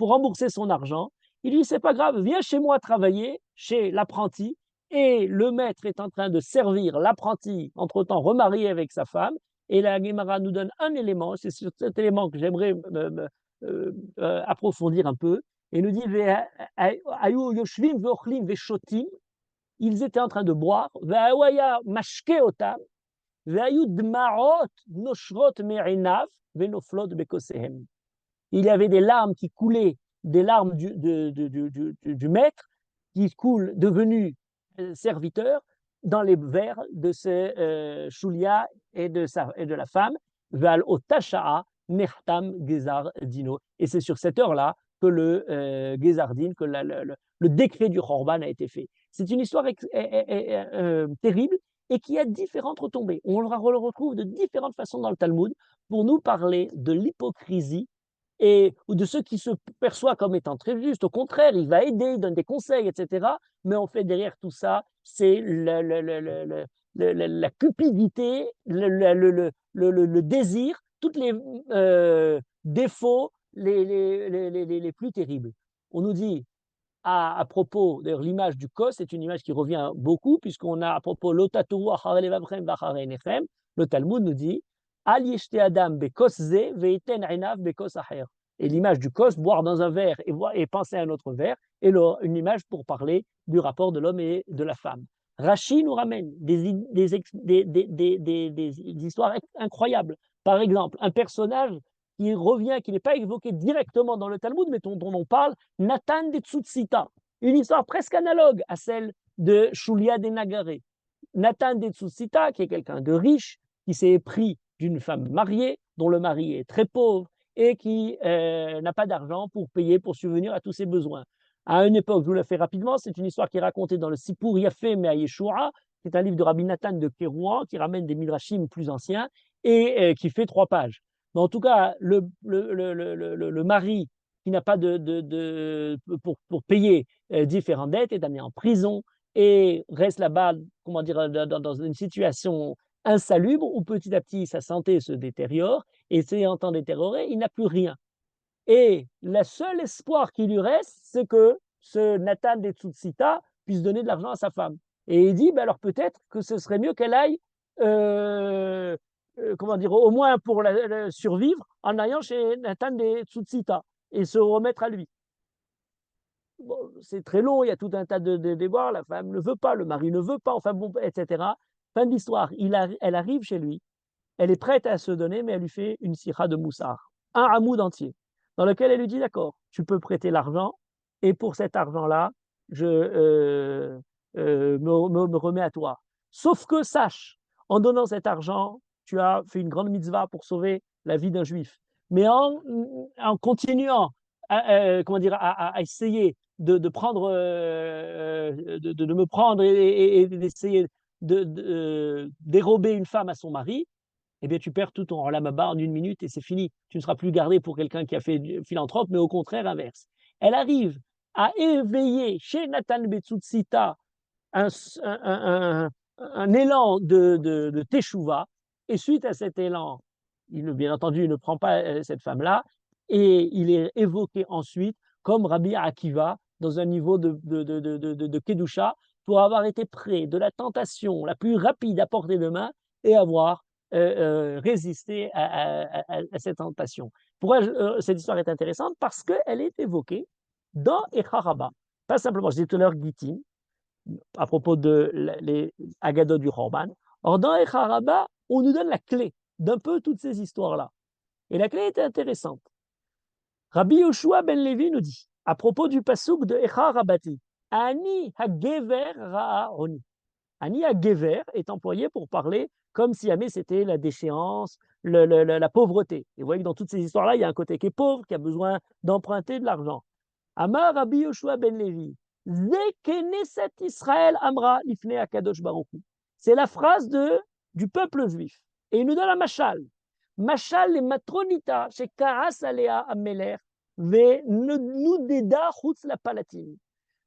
rembourser son argent, il dit, c'est pas grave, viens chez moi travailler, chez l'apprenti, et le maître est en train de servir l'apprenti, entre-temps remarié avec sa femme, et la Gemara nous donne un élément, c'est sur cet élément que j'aimerais approfondir un peu, et nous dit, ils étaient en train de boire, il y avait des larmes qui coulaient, des larmes du maître, qui coulent, devenus serviteurs, dans les verres de ce Shulia et de la femme, Val Otasha'a, Nechtam Gezar Dino. Et c'est sur cette heure-là que le Gezardin, que le décret du Khorban a été fait. C'est une histoire terrible et qui a différentes retombées. On le retrouve de différentes façons dans le Talmud pour nous parler de l'hypocrisie ou de ceux qui se perçoivent comme étant très justes. Au contraire, il va aider, il donne des conseils, etc. Mais en fait, derrière tout ça, c'est la cupidité, le désir, tous les défauts les plus terribles. On nous dit à propos, d'ailleurs, l'image du kos, c'est une image qui revient beaucoup, puisqu'on a à propos l'otatoru achare levavchem v'achare einechem, le Talmud nous dit Al yeshte adam bekos ze veiten einav bekos acher. Et l'image du kos, boire dans un verre et penser à un autre verre, est une image pour parler du rapport de l'homme et de la femme. Rachi nous ramène des histoires incroyables. Par exemple, un personnage qui revient, qui n'est pas évoqué directement dans le Talmud, mais dont on parle, Nathan de Tsutsita, une histoire presque analogue à celle de Shulia de Nagare. Nathan de Tsutsita, qui est quelqu'un de riche, qui s'est épris d'une femme mariée, dont le mari est très pauvre et qui n'a pas d'argent pour payer, pour subvenir à tous ses besoins. À une époque, je vous le fais rapidement, c'est une histoire qui est racontée dans le Sipur Yafé Mea Yeshua, qui est un livre de Rabbi Nathan de Kérouan, qui ramène des midrashim plus anciens et qui fait 3 pages. Mais en tout cas, le mari qui n'a pas pour payer différentes dettes est amené en prison et reste là-bas, comment dire, dans une situation insalubre où petit à petit sa santé se détériore et s'ayant tant détérioré, il n'a plus rien. Et le seul espoir qui lui reste, c'est que ce Nathan de Tsutsita puisse donner de l'argent à sa femme. Et il dit, ben alors peut-être que ce serait mieux qu'elle aille, comment dire, au moins pour survivre, en allant chez Nathan de Tsutsita et se remettre à lui. Bon, c'est très long, il y a tout un tas de déboires, la femme ne veut pas, le mari ne veut pas, enfin bon, etc. Fin de l'histoire, elle arrive chez lui, elle est prête à se donner, mais elle lui fait une sira de moussard, un hamoud entier, dans lequel elle lui dit, d'accord, tu peux prêter l'argent, et pour cet argent-là, je me remets à toi. Sauf que sache, en donnant cet argent, tu as fait une grande mitzvah pour sauver la vie d'un juif. Mais en continuant comment dire, à essayer de prendre, de me prendre et d'essayer de dérober une femme à son mari, eh bien, tu perds tout ton olam-haba en 1 minute et c'est fini. Tu ne seras plus gardé pour quelqu'un qui a fait du philanthrope, mais au contraire, inverse. Elle arrive à éveiller chez Nathan Betsutsita un, un, un, un élan de teshuva, et suite à cet élan, bien entendu, il ne prend pas cette femme-là, et il est évoqué ensuite comme Rabbi Akiva dans un niveau de Kedusha pour avoir été près de la tentation la plus rapide à portée de main et avoir résisté à cette tentation. Pourquoi cette histoire est intéressante? Parce qu'elle est évoquée dans Echaraba. Pas simplement, je disais tout à l'heure Gitin, à propos de les Agadotes du Khorban. Or, dans Echaraba, on nous donne la clé d'un peu toutes ces histoires-là. Et la clé est intéressante. Rabbi Yoshua ben Levi nous dit, à propos du pasouk de Echarabati, Ani hagever ra'oni. Ani hagever est employé pour parler comme si jamais c'était la déchéance, la pauvreté. Et vous voyez que dans toutes ces histoires-là, il y a un côté qui est pauvre, qui a besoin d'emprunter de l'argent. Amar Rabbi Yoshua ben Levi, Ze Israël Amra Lifnei Akadosh Baruch Hu. C'est la phrase du peuple juif. Et il nous donne la machal. Machal le matronita chez Kaas Alea Ameler ve Nudeda Chutz la Palatine.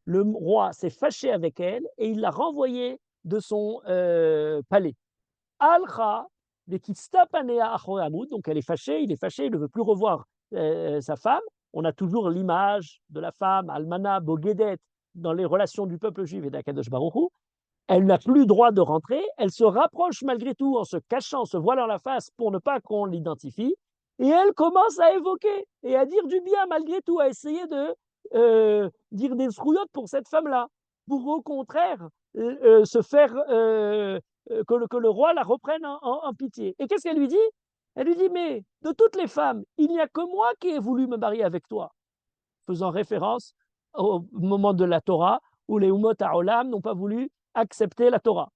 Le roi s'est fâché avec elle et il l'a renvoyée de son palais. Alcha de Kitstapanea Achoramud, donc elle est fâchée, il est fâché, il ne veut plus revoir sa femme. On a toujours l'image de la femme, Almana, Bogedet, dans les relations du peuple juif et d'Akadosh Baruch Hu. Elle n'a plus droit de rentrer, elle se rapproche malgré tout en se cachant, se voilant la face pour ne pas qu'on l'identifie, et elle commence à évoquer et à dire du bien malgré tout, à essayer de dire des zrouillottes pour cette femme-là, pour au contraire se faire que le roi la reprenne en pitié. Et qu'est-ce qu'elle lui dit? Elle lui dit, mais de toutes les femmes, il n'y a que moi qui ai voulu me marier avec toi, faisant référence au moment de la Torah, où les Umot HaOlam n'ont pas voulu accepter la Torah.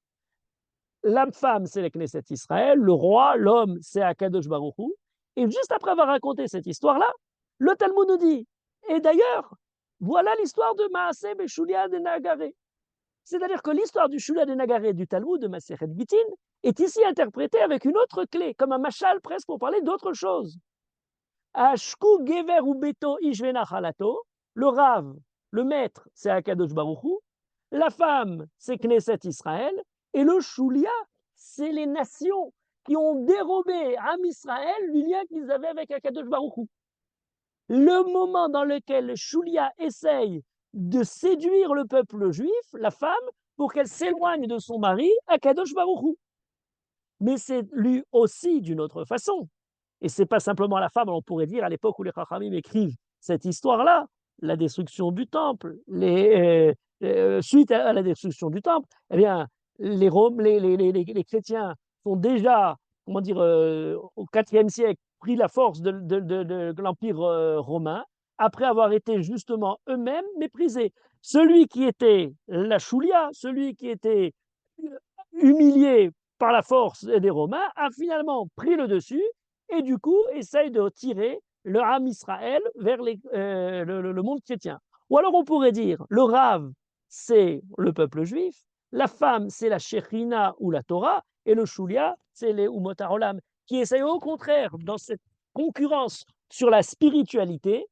La femme, c'est la Knesset Israël, le roi, l'homme, c'est Akadosh Baruch Hu. Et juste après avoir raconté cette histoire-là, le Talmud nous dit, et d'ailleurs, voilà l'histoire de Maaseh Beshulia de Nagare. C'est-à-dire que l'histoire du Shulia de Nagare du Talmud de Masechet Gitin est ici interprétée avec une autre clé, comme un machal presque pour parler d'autre chose. Ashku gever ou beto ishvena halato. Le Rav, le maître, c'est Akadosh Baruch Hu. La femme, c'est Knesset Israël. Et le Shulia, c'est les nations qui ont dérobé à Israël le lien qu'ils avaient avec Akadosh Baruch Hu. Le moment dans lequel Shulia essaye de séduire le peuple juif, la femme, pour qu'elle s'éloigne de son mari, Akadosh Baruch Hu. Mais c'est lu aussi d'une autre façon. Et ce n'est pas simplement la femme, on pourrait dire, à l'époque où les Chachamim écrivent cette histoire-là, la destruction du temple, suite à la destruction du temple, eh bien, les chrétiens sont déjà, comment dire, au IVe siècle, pris la force de l'Empire romain, après avoir été justement eux-mêmes méprisés. Celui qui était la Choulia, celui qui était humilié par la force des Romains, a finalement pris le dessus et du coup essaye de tirer le Ham Israël vers le monde chrétien. Ou alors on pourrait dire, le Rav, c'est le peuple juif, la femme, c'est la Shekhinah ou la Torah, et le Shulia, c'est les Umot HaOlam, qui essayent au contraire, dans cette concurrence sur la spiritualité,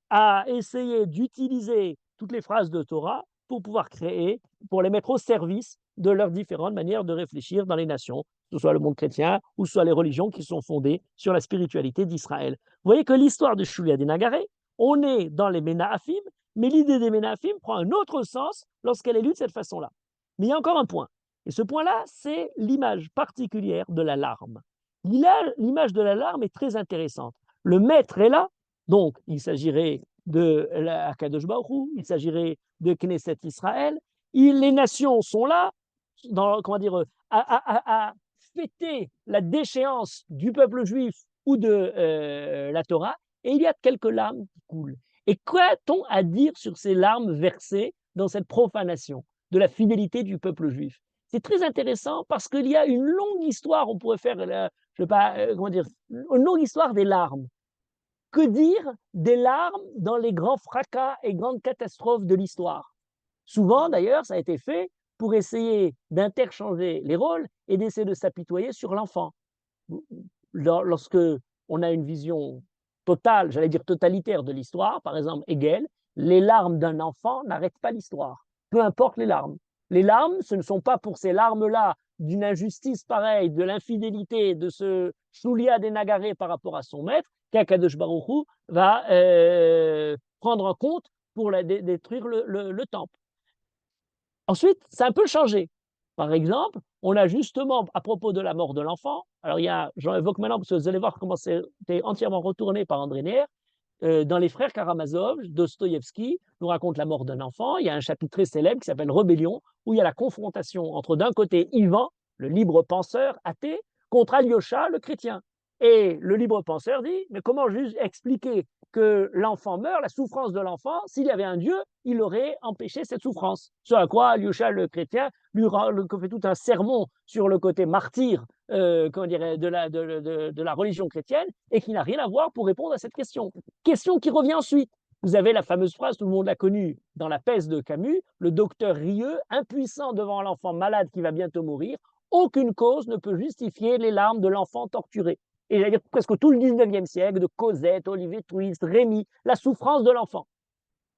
à essayer d'utiliser toutes les phrases de Torah pour pouvoir créer, pour les mettre au service de leurs différentes manières de réfléchir dans les nations, que ce soit le monde chrétien ou soit les religions qui sont fondées sur la spiritualité d'Israël. Vous voyez que l'histoire de Shulia des Nagaré, on est dans les Ménahaphim, mais l'idée des Ménahaphim prend un autre sens lorsqu'elle est lue de cette façon-là. Mais il y a encore un point. Et ce point-là, c'est l'image particulière de la larme. L'image de la larme est très intéressante. Le maître est là, donc il s'agirait de la Kadosh Baruch Hu, il s'agirait de Knesset Israël. Les nations sont là, comment dire, à fêter la déchéance du peuple juif ou de la Torah, et il y a quelques larmes qui coulent. Et qu'a-t-on à dire sur ces larmes versées dans cette profanation de la fidélité du peuple juif? C'est très intéressant parce qu'il y a une longue histoire, on pourrait faire, je sais pas, comment dire, une longue histoire des larmes. Que dire des larmes dans les grands fracas et grandes catastrophes de l'histoire? Souvent, d'ailleurs, ça a été fait pour essayer d'interchanger les rôles et d'essayer de s'apitoyer sur l'enfant. Lorsque on a une vision totale, j'allais dire totalitaire de l'histoire, par exemple Hegel, les larmes d'un enfant n'arrêtent pas l'histoire, peu importe les larmes. Les larmes, ce ne sont pas pour ces larmes-là d'une injustice pareille, de l'infidélité, de ce choulia des nagarés par rapport à son maître, qu'Akadosh Baruch Hu va prendre en compte pour détruire le temple. Ensuite, ça a un peu changé. Par exemple, on a justement, à propos de la mort de l'enfant, alors j'en évoque maintenant parce que vous allez voir comment c'était entièrement retourné par André Neher, dans Les Frères Karamazov, Dostoïevski nous raconte la mort d'un enfant. Il y a un chapitre très célèbre qui s'appelle Rébellion, où il y a la confrontation entre d'un côté Ivan, le libre penseur athée, contre Alyosha, le chrétien. Et le libre penseur dit, mais comment juste expliquer que l'enfant meurt, la souffrance de l'enfant, s'il y avait un Dieu, il aurait empêché cette souffrance. Ce à quoi Alyosha, le chrétien, lui fait tout un sermon sur le côté martyr de la religion chrétienne et qui n'a rien à voir pour répondre à cette question. Question qui revient ensuite. Vous avez la fameuse phrase, tout le monde l'a connue dans La Peste de Camus, le docteur rieux, impuissant devant l'enfant malade qui va bientôt mourir, aucune cause ne peut justifier les larmes de l'enfant torturé. Et j'allais dire presque tout le 19e siècle, de Cosette, Olivier Twist, Rémy, la souffrance de l'enfant.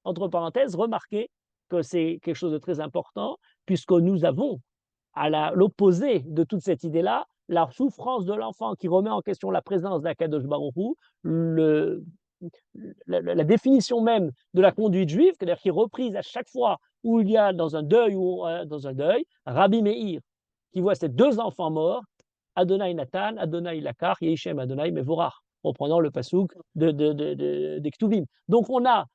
Entre parenthèses, remarquez que c'est quelque chose de très important, puisque nous avons, à l'opposé de toute cette idée-là, la souffrance de l'enfant qui remet en question la présence d'Akadosh Baruch Hu, la définition même de la conduite juive, c'est-à-dire qui est reprise à chaque fois où il y a dans un deuil, Rabbi Meir, qui voit ses deux enfants morts, Adonai Nathan, Adonai Lakar, Yehishem Adonai Mevorach, reprenant le pasouk des Ktuvim. Donc on a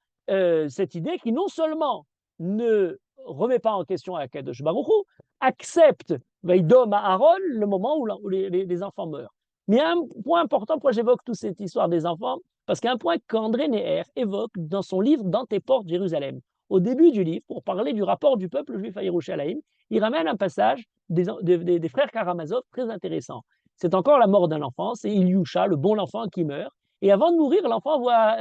cette idée qui non seulement ne remet pas en question Akadosh Baruch Hu, accepte Vaïdom à Aaron le moment où les enfants meurent. Mais il y a un point important, pourquoi j'évoque toute cette histoire des enfants, parce qu'il y a un point qu'André Neher évoque dans son livre Dans tes portes, Jérusalem. Au début du livre, pour parler du rapport du peuple juif à Yerushalayim, il ramène un passage des frères Karamazov très intéressant. C'est encore la mort d'un enfant, c'est Ilyusha, le bon enfant qui meurt. Et avant de mourir, l'enfant voit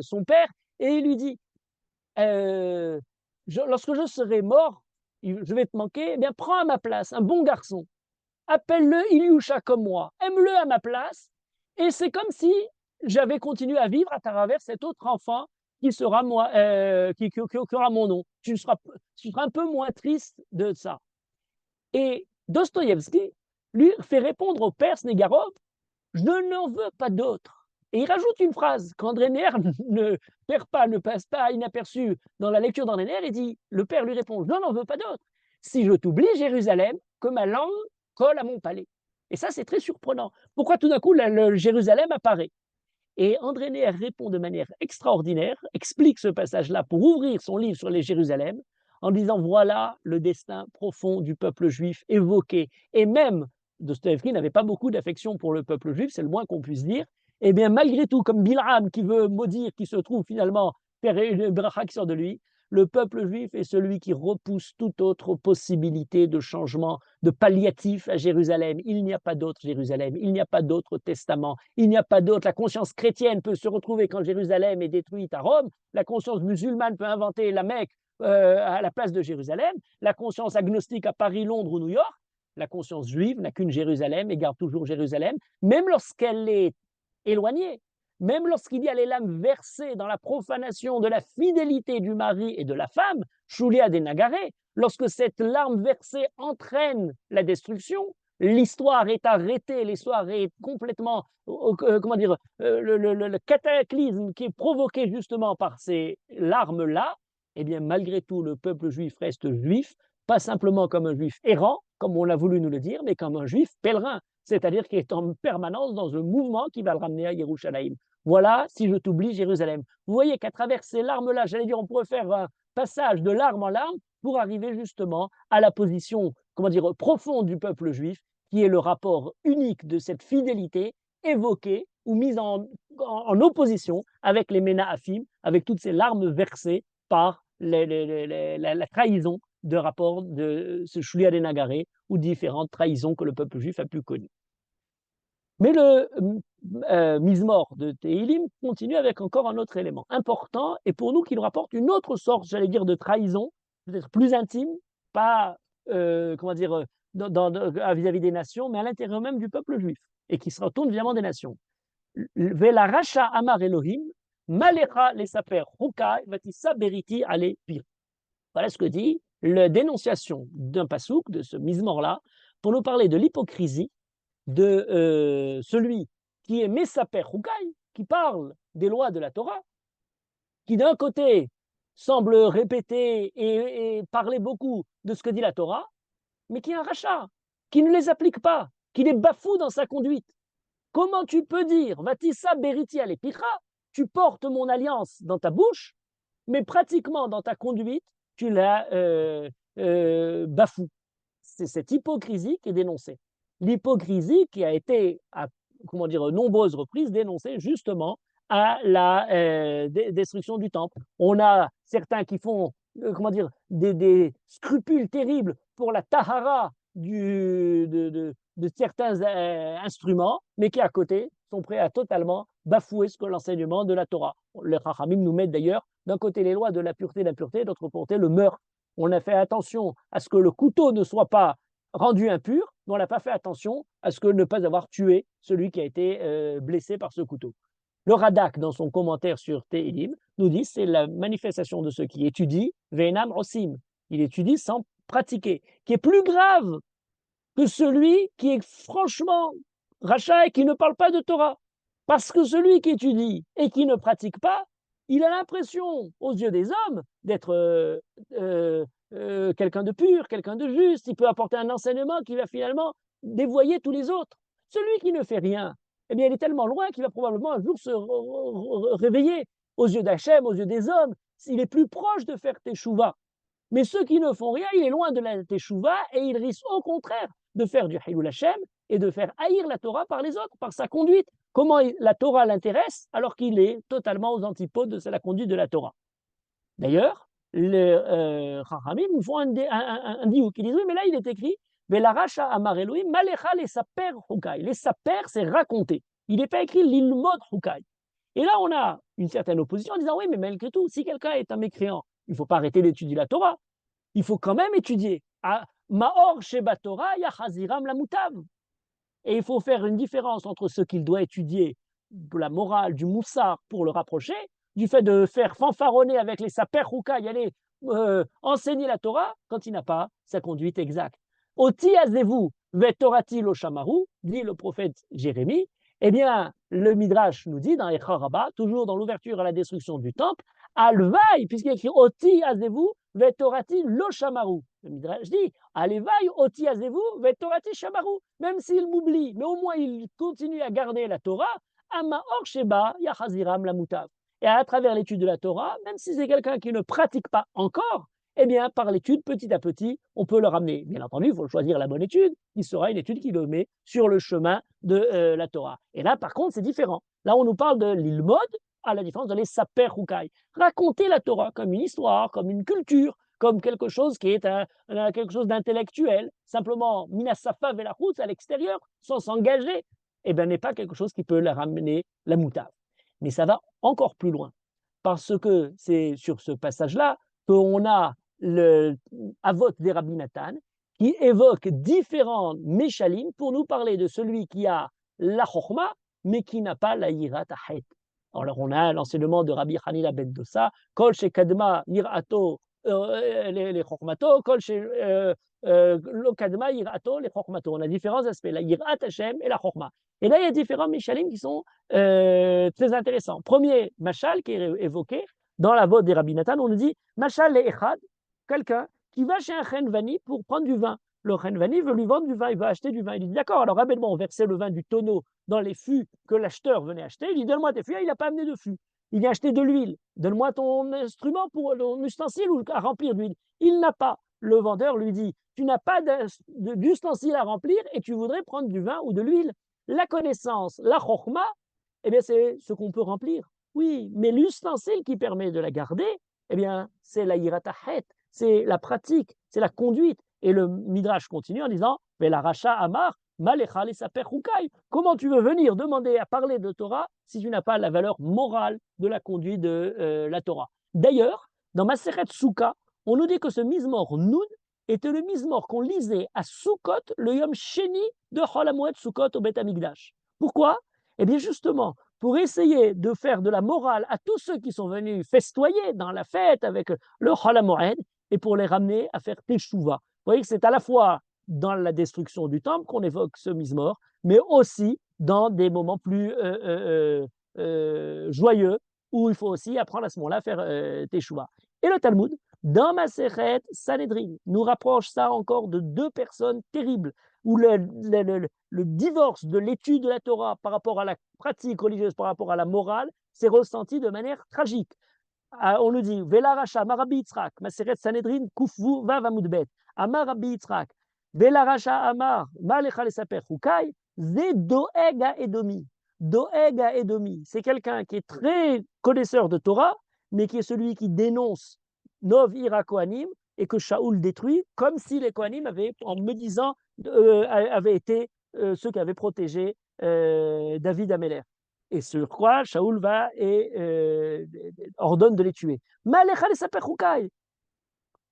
son père et il lui dit lorsque je serai mort, je vais te manquer, eh bien prends à ma place un bon garçon, appelle-le Ilyusha comme moi, aime-le à ma place, et c'est comme si j'avais continué à vivre à travers cet autre enfant qui sera moi, qui aura mon nom. Tu seras un peu moins triste de ça. Et Dostoïevski lui fait répondre au père Snegarov, je n'en veux pas d'autre. Et il rajoute une phrase qu'André Neher ne perd pas, ne passe pas inaperçu dans la lecture d'André Neher, il dit, le père lui répond, je n'en veux pas d'autre. Si je t'oublie, Jérusalem, que ma langue colle à mon palais. Et ça, c'est très surprenant. Pourquoi tout d'un coup, le Jérusalem apparaît? Et André Neher répond de manière extraordinaire, explique ce passage-là pour ouvrir son livre sur les Jérusalem, en disant voilà le destin profond du peuple juif évoqué. Et même Dostoïevski n'avait pas beaucoup d'affection pour le peuple juif, c'est le moins qu'on puisse dire. Et bien malgré tout, comme Bilham qui veut maudire, qui se trouve finalement faire une bracha qui sort de lui, le peuple juif est celui qui repousse toute autre possibilité de changement, de palliatif à Jérusalem. Il n'y a pas d'autre Jérusalem, il n'y a pas d'autre testament, il n'y a pas d'autre. La conscience chrétienne peut se retrouver quand Jérusalem est détruite à Rome, la conscience musulmane peut inventer la Mecque à la place de Jérusalem, la conscience agnostique à Paris, Londres ou New York, la conscience juive n'a qu'une Jérusalem et garde toujours Jérusalem, même lorsqu'elle est éloignée. Même lorsqu'il y a les lames versées dans la profanation de la fidélité du mari et de la femme, Shulia des Nagaré, lorsque cette larme versée entraîne la destruction, l'histoire est arrêtée, l'histoire est complètement, comment dire, le cataclysme qui est provoqué justement par ces larmes-là, eh bien, malgré tout, le peuple juif reste juif, pas simplement comme un juif errant, comme on l'a voulu nous le dire, mais comme un juif pèlerin, c'est-à-dire qui est en permanence dans un mouvement qui va le ramener à Yerushalayim. Voilà, si je t'oublie, Jérusalem. Vous voyez qu'à travers ces larmes-là, j'allais dire, on pourrait faire un passage de larme en larme pour arriver justement à la position, comment dire, profonde du peuple juif, qui est le rapport unique de cette fidélité évoquée ou mise en opposition avec les Ménahafim, avec toutes ces larmes versées par la trahison de rapport de ce Shlia des Nagaré ou différentes trahisons que le peuple juif a pu connaître. Mais le Mizmor de Tehilim continue avec encore un autre élément important et pour nous qui nous rapporte une autre sorte, j'allais dire, de trahison, peut-être plus intime, pas comment dire, vis-à-vis des nations, mais à l'intérieur même du peuple juif et qui se retourne évidemment des nations. Vela Racha Amar Elohim, Malecha les saper Hukai, Vatissa Beriti Ale Pir. Voilà ce que dit la dénonciation d'un pasouk, de ce Mizmor-là, pour nous parler de l'hypocrisie de celui qui est Messaper Hukai, qui parle des lois de la Torah, qui d'un côté semble répéter et parler beaucoup de ce que dit la Torah, mais qui est un rachat, qui ne les applique pas, qui les bafoue dans sa conduite. Comment tu peux dire, Vatissa Beriti Alepicha, tu portes mon alliance dans ta bouche, mais pratiquement dans ta conduite, tu la bafoues. C'est cette hypocrisie qui est dénoncée. L'hypocrisie qui a été, à comment dire, nombreuses reprises dénoncée justement à la destruction du temple. On a certains qui font comment dire, des scrupules terribles pour la tahara de certains instruments, mais qui à côté sont prêts à totalement bafouer ce que l'enseignement de la Torah. Les Chachamim nous mettent d'ailleurs d'un côté les lois de la pureté et de l'impureté, d'autre côté le meurtre. On a fait attention à ce que le couteau ne soit pas rendu impur, mais on n'a pas fait attention à ce que ne pas avoir tué celui qui a été blessé par ce couteau. Le Radak, dans son commentaire sur Tehilim, nous dit c'est la manifestation de ceux qui étudient, Veinam Osim. Il étudie sans pratiquer, qui est plus grave que celui qui est franchement rachat et qui ne parle pas de Torah. Parce que celui qui étudie et qui ne pratique pas, il a l'impression, aux yeux des hommes, d'être quelqu'un de pur, quelqu'un de juste. Il peut apporter un enseignement qui va finalement dévoyer tous les autres. Celui qui ne fait rien, eh bien, il est tellement loin qu'il va probablement un jour se réveiller aux yeux d'Hachem, aux yeux des hommes. Il est plus proche de faire teshuva. Mais ceux qui ne font rien, il est loin de la teshuva et il risque au contraire de faire du Hilul Hashem et de faire haïr la Torah par les autres, par sa conduite. Comment la Torah l'intéresse alors qu'il est totalement aux antipodes de la conduite de la Torah. D'ailleurs, les Chachamim nous font un diouk. Ils disent oui, mais là il est écrit Velaracha Amar Elohim, Malecha les saper Hukai. Les saper, c'est raconter. Il n'est pas écrit l'ilmod Hukai. Et là, on a une certaine opposition en disant oui, mais malgré tout, si quelqu'un est un mécréant, il ne faut pas arrêter d'étudier la Torah. Il faut quand même étudier. Maor Sheba Torah Yachaziram la Mutav. Et il faut faire une différence entre ce qu'il doit étudier la morale, du moussard pour le rapprocher, du fait de faire fanfaronner avec les saper rouka, y aller enseigner la Torah quand il n'a pas sa conduite exacte. Oti azevou vetorati lo shamaru, dit le prophète Jérémie, eh bien, le Midrash nous dit dans Echa Rabbah, toujours dans l'ouverture à la destruction du temple, Alvaï, puisqu'il écrit Oti azevou vetorati lo shamaru. Le Midrash dit Alvaï oti azevou vetorati shamaru. Même s'il m'oublie, mais au moins il continue à garder la Torah, Ama or sheba yachaziram la mutav. Et à travers l'étude de la Torah, même si c'est quelqu'un qui ne pratique pas encore, eh bien, par l'étude, petit à petit, on peut le ramener. Bien entendu, il faut choisir la bonne étude, qui sera une étude qui le met sur le chemin de la Torah. Et là, par contre, c'est différent. Là, on nous parle de l'ilmod, à la différence de les saper hukai. Raconter la Torah comme une histoire, comme une culture, comme quelque chose qui est quelque chose d'intellectuel, simplement minasafa velachutz à l'extérieur, sans s'engager, eh bien, n'est pas quelque chose qui peut la ramener la moutave. Mais ça va encore plus loin, parce que c'est sur ce passage-là qu'on a le Avot des Rabbi Nathan qui évoque différents Meshalim pour nous parler de celui qui a la Chokhmah, mais qui n'a pas la Yirat Ahet. Alors on a l'enseignement de Rabbi Hanina ben Dosa, Kol Shekadma Yirato les Chokhmato, Kol Lo Kadma Yirato les Chokhmato. On a différents aspects, la Yirat Hashem et la Chokhmah. Et là, il y a différents Meshalim qui sont très intéressants. Premier Machal qui est évoqué dans la vote des Rabbi Nathan, on nous dit Machal le Echad, quelqu'un qui va chez un Chenvani pour prendre du vin. Le Chenvani veut lui vendre du vin, il veut acheter du vin. Il dit d'accord, alors ramène-moi, on versait le vin du tonneau dans les fûts que l'acheteur venait acheter. Il dit donne-moi tes fûts, il n'a pas amené de fûts. Il vient acheter de l'huile. Donne-moi ton instrument pour ton ustensile à remplir d'huile. Il n'a pas. Le vendeur lui dit tu n'as pas d'ustensile à remplir et tu voudrais prendre du vin ou de l'huile. La connaissance, la chokhmah, eh bien, c'est ce qu'on peut remplir. Oui, mais l'ustensile qui permet de la garder, eh bien, c'est la yiratahet, c'est la pratique, c'est la conduite. Et le Midrash continue en disant la racha amar, malecha les saper hukai. Comment tu veux venir demander à parler de Torah si tu n'as pas la valeur morale de la conduite de la Torah? D'ailleurs, dans Masechet Souka, on nous dit que ce Mizmor Nun était le Mizmor qu'on lisait à Sukkot, le Yom Sheni de Chol HaMoed Sukkot au Beth Amikdash. Pourquoi? Eh bien justement, pour essayer de faire de la morale à tous ceux qui sont venus festoyer dans la fête avec le Chol HaMoed et pour les ramener à faire Teshuvah. Vous voyez que c'est à la fois dans la destruction du temple qu'on évoque ce Mizmor, mais aussi dans des moments plus joyeux où il faut aussi apprendre à ce moment-là à faire Teshuvah. Et le Talmud, dans Masechet Sanhedrin, nous rapproche ça encore de deux personnes terribles, où le divorce de l'étude de la Torah par rapport à la pratique religieuse, par rapport à la morale, s'est ressenti de manière tragique. On nous dit, Vela Racha, Marabi Yitzhak, Masechet Sanhedrin, Kufvu, Vav Amudbet, Amar Rabbi Yitzhak, Vela Racha Amar, Malecha Lesaper Hukai, Ze Doeg à Edomi. Doeg à Edomi, c'est quelqu'un qui est très connaisseur de Torah, mais qui est celui qui dénonce Nov Ira Kohanim et que Shaoul détruit, comme si les Kohanim avaient, en me disant, avaient été ceux qui avaient protégé David Améler. Et sur quoi Shaoul va et ordonne de les tuer. Malecha les saper hukai.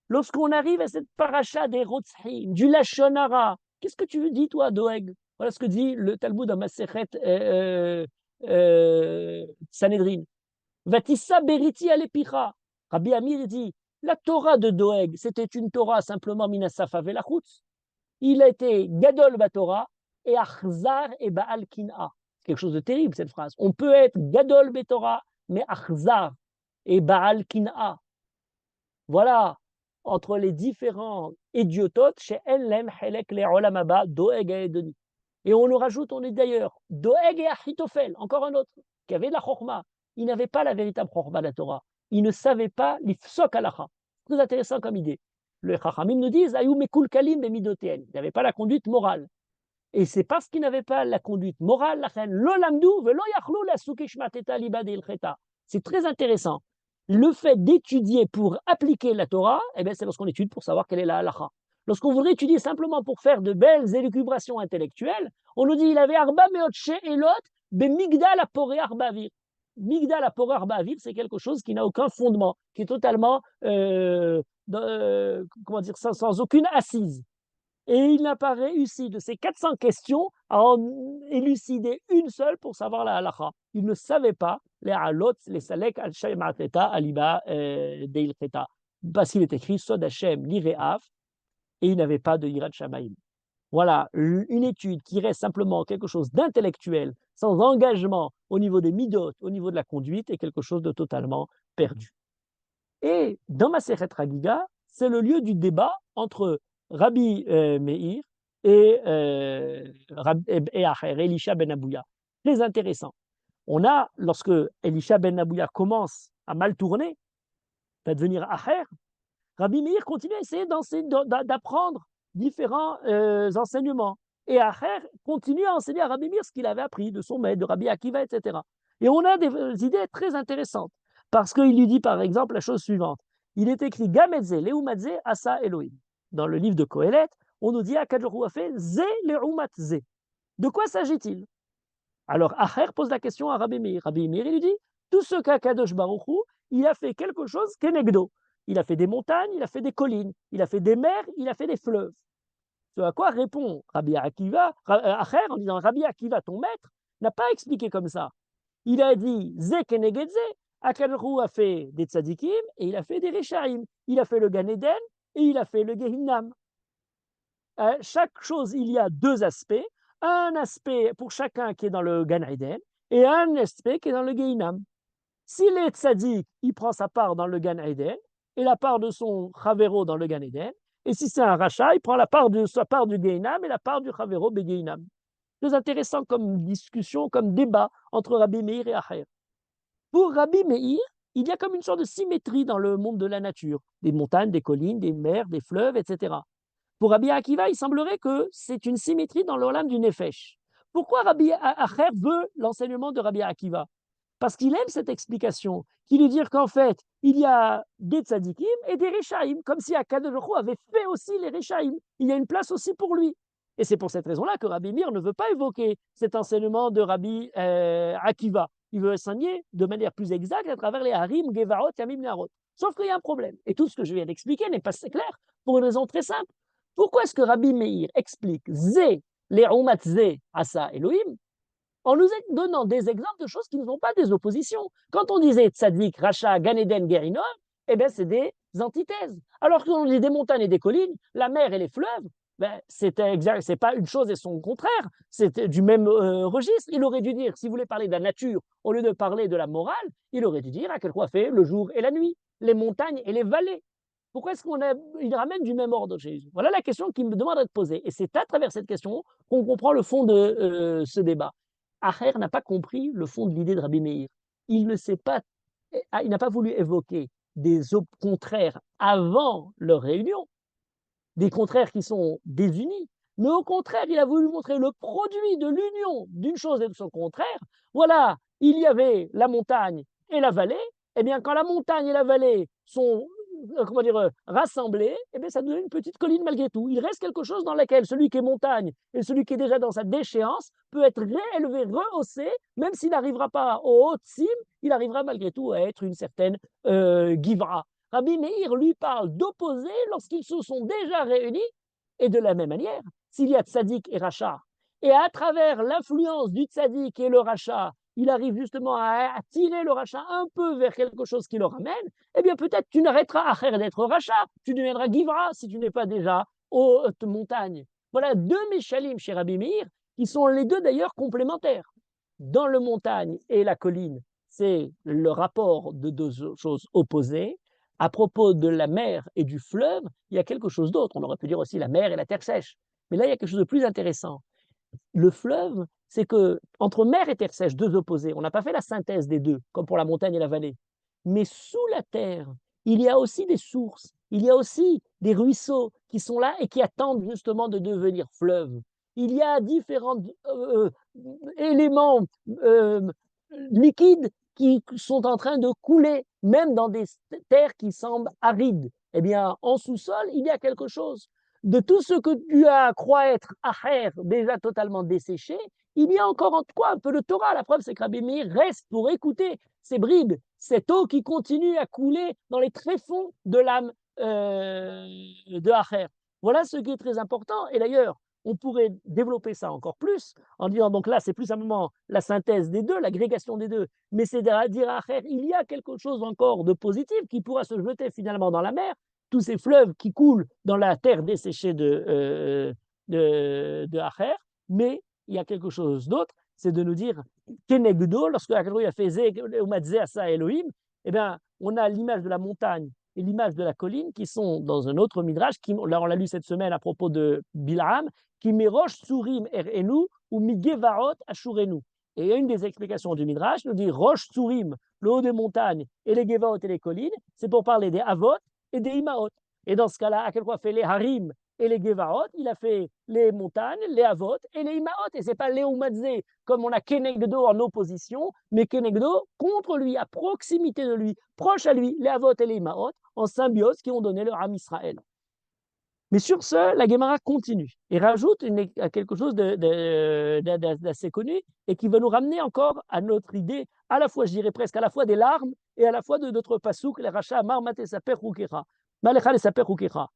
Lorsqu'on arrive à cette paracha des Rotzhim, du Lashon Hara, qu'est-ce que tu dis, toi, Doeg? Voilà ce que dit le Talmud dans Masechet Sanhedrin. Vatissa beriti alepicha. Rabbi Amir dit la Torah de Doeg, c'était une Torah simplement minasafa velachutz. Il a été gadol batorah et achzar et baal kin'a. C'est quelque chose de terrible cette phrase. On peut être gadol betorah, mais achzar et baal kin'a. Voilà, entre les différents idiototes, chez Enlem Helek le Olam Haba, Doeg et Edoni. Et on nous rajoute, on est d'ailleurs, Doeg et Achitophel, encore un autre, qui avait de la Chokhmah. Il n'avait pas la véritable Chokhmah de la Torah. Il ne savait pas l'ifsok halacha. Très intéressant comme idée. Les Chachamim nous disent, Ayou mekul kalim bemidoteen. Il n'avait pas la conduite morale. Et c'est parce qu'il n'avait pas la conduite morale, c'est très intéressant. Le fait d'étudier pour appliquer la Torah, eh bien, c'est lorsqu'on étudie pour savoir quelle est la halacha. Lorsqu'on voudrait étudier simplement pour faire de belles élucubrations intellectuelles, on nous dit il avait arba meot she'elot bemigdal apore arba vir. Migdal apore arba vir, c'est quelque chose qui n'a aucun fondement, qui est totalement comment dire, sans aucune assise. Et il n'a pas réussi de ces 400 questions à en élucider une seule pour savoir la halakha. Il ne savait pas les halot, les salek, al shem ateta, aliba deil cheta. Parce qu'il est écrit Sod Hashem lireaf et il n'avait pas de Yirat Shamaim. Voilà, une étude qui reste simplement quelque chose d'intellectuel, sans engagement au niveau des midot, au niveau de la conduite, est quelque chose de totalement perdu. Et dans Masechet Chagiga, c'est le lieu du débat entre Rabbi Meir et, Elisha ben Abouya. Très intéressant. On a, lorsque Elisha ben Abouya commence à mal tourner, à devenir Acher, Rabbi Meir continue à essayer d'apprendre différents enseignements. Et Acher continue à enseigner à Rabbi Meir ce qu'il avait appris de son maître, de Rabbi Akiva, etc. Et on a des idées très intéressantes. Parce qu'il lui dit par exemple la chose suivante. Il est écrit Gamedze, Leumatze, Asa Elohim. Dans le livre de Kohelet, on nous dit Akadosh a fait Ze Leumatze. De quoi s'agit-il? Alors Acher pose la question à Rabbi Meir. Rabbi Meir, il lui dit tout ce qu'Akadosh Baruch Hu, il a fait quelque chose qu'Enegdo. Il a fait des montagnes, il a fait des collines, il a fait des mers, il a fait des fleuves. Ce à quoi répond Rabbi Akiva, Acher, en disant Rabbi Akiva, ton maître, n'a pas expliqué comme ça. Il a dit Ze keneged ze, Akadosh a fait des tzadikim et il a fait des Rechaim. Il a fait le Gan Eden et il a fait le Gehinnam. Chaque chose, il y a deux aspects. Un aspect pour chacun qui est dans le Gan Eden et un aspect qui est dans le Gehinnam. S'il est tzaddik, il prend sa part dans le Gan Eden et la part de son Chavero dans le Gan Eden. Et si c'est un rachat, il prend la part de sa part du Gehinam et la part du Chavero Begehinam. Très intéressant comme discussion, comme débat entre Rabbi Meir et Acher. Pour Rabbi Meir, il y a comme une sorte de symétrie dans le monde de la nature. Des montagnes, des collines, des mers, des fleuves, etc. Pour Rabbi Akiva, il semblerait que c'est une symétrie dans l'olam du Nefesh. Pourquoi Rabbi Acher veut l'enseignement de Rabbi Akiva? Parce qu'il aime cette explication, qui lui dit qu'en fait, il y a des tzadikim et des Rechaim, comme si Akadosh Baruch Hu avait fait aussi les Rechaim. Il y a une place aussi pour lui. Et c'est pour cette raison-là que Rabbi Meir ne veut pas évoquer cet enseignement de Rabbi Akiva. Il veut enseigner de manière plus exacte à travers les Harim, Gevarot, Yamim, Neharot. Sauf qu'il y a un problème. Et tout ce que je viens d'expliquer n'est pas clair pour une raison très simple. Pourquoi est-ce que Rabbi Meir explique Zé, les Zé, Asa, Elohim, en nous donnant des exemples de choses qui ne sont pas des oppositions? Quand on disait Tzadik, Racha, Ganeden, Gerinom, eh bien, c'est des antithèses. Alors qu'on dit des montagnes et des collines, la mer et les fleuves, ben, c'est pas une chose et son contraire, c'est du même registre. Il aurait dû dire, si vous voulez parler de la nature, au lieu de parler de la morale, il aurait dû dire à quel quoi fait le jour et la nuit, les montagnes et les vallées. Pourquoi est-ce qu'il ramène du même ordre Jésus? Voilà la question qui me demande d'être posée. Et c'est à travers cette question qu'on comprend le fond de ce débat. Acher n'a pas compris le fond de l'idée de Rabbi Meir. Il n'a pas voulu évoquer des contraires avant leur réunion, des contraires qui sont désunis, mais au contraire, il a voulu montrer le produit de l'union d'une chose et de son contraire. Voilà, il y avait la montagne et la vallée. Eh bien, quand la montagne et la vallée sont rassemblés, eh bien, ça donne une petite colline malgré tout. Il reste quelque chose dans laquelle celui qui est montagne et celui qui est déjà dans sa déchéance peut être réélevé, rehaussé, même s'il n'arrivera pas au haut cime, il arrivera malgré tout à être une certaine givra. Rabbi Meir lui parle d'opposés lorsqu'ils se sont déjà réunis, et de la même manière, s'il y a tzaddik et rachat, et à travers l'influence du tzaddik et le rachat, il arrive justement à tirer le rachat un peu vers quelque chose qui le ramène, eh bien peut-être tu n'arrêteras Acher d'être rachat, tu deviendras Givra si tu n'es pas déjà haute montagne. Voilà deux Mishalim chez Rabbi Meir, qui sont les deux d'ailleurs complémentaires. Dans le montagne et la colline, c'est le rapport de deux choses opposées. À propos de la mer et du fleuve, il y a quelque chose d'autre. On aurait pu dire aussi la mer et la terre sèche. Mais là, il y a quelque chose de plus intéressant. Le fleuve, c'est que entre mer et terre sèche, deux opposés, on n'a pas fait la synthèse des deux, comme pour la montagne et la vallée. Mais sous la terre, il y a aussi des sources, il y a aussi des ruisseaux qui sont là et qui attendent justement de devenir fleuves. Il y a différents éléments liquides qui sont en train de couler, même dans des terres qui semblent arides. Eh bien, en sous-sol, il y a quelque chose. De tout ce que tu as crois être acher, déjà totalement desséché, il y a encore en toi un peu de Torah. La preuve, c'est que Rabbi Meir reste pour écouter ces bribes, cette eau qui continue à couler dans les tréfonds de l'âme de Acher. Voilà ce qui est très important. Et d'ailleurs, on pourrait développer ça encore plus en disant, donc là, c'est plus simplement la synthèse des deux, l'agrégation des deux, mais c'est de dire à Acher, il y a quelque chose encore de positif qui pourra se jeter finalement dans la mer, tous ces fleuves qui coulent dans la terre desséchée de Acher, mais il y a quelque chose d'autre, c'est de nous dire, Kenegdo, lorsque Akadosh a fait Zé Asa Elohim, eh bien, on a l'image de la montagne et l'image de la colline qui sont dans un autre midrash, là on l'a lu cette semaine à propos de Bilham, qui mirosh surim erenu ou migevarot ashurenu. Et une des explications du midrash nous dit roche surim, le haut des montagnes, et les gevarot et les collines, c'est pour parler des avot et des imaot. Et dans ce cas-là, à quel point fait les harim et les gevarot, il a fait les montagnes, les avot et les imaot. Et c'est pas Léoumadze comme on a Kenegdo en opposition, mais Kenegdo contre lui, à proximité de lui, proche à lui, les avot et les imaot, en symbiose, qui ont donné le Ham Israël. Mais sur ce, la Gemara continue et rajoute quelque chose d'assez connu et qui va nous ramener encore à notre idée, à la fois, je dirais presque, à la fois des larmes et à la fois de notre pasouk, les rachats, marmate saper hukera, malecha saper hukera.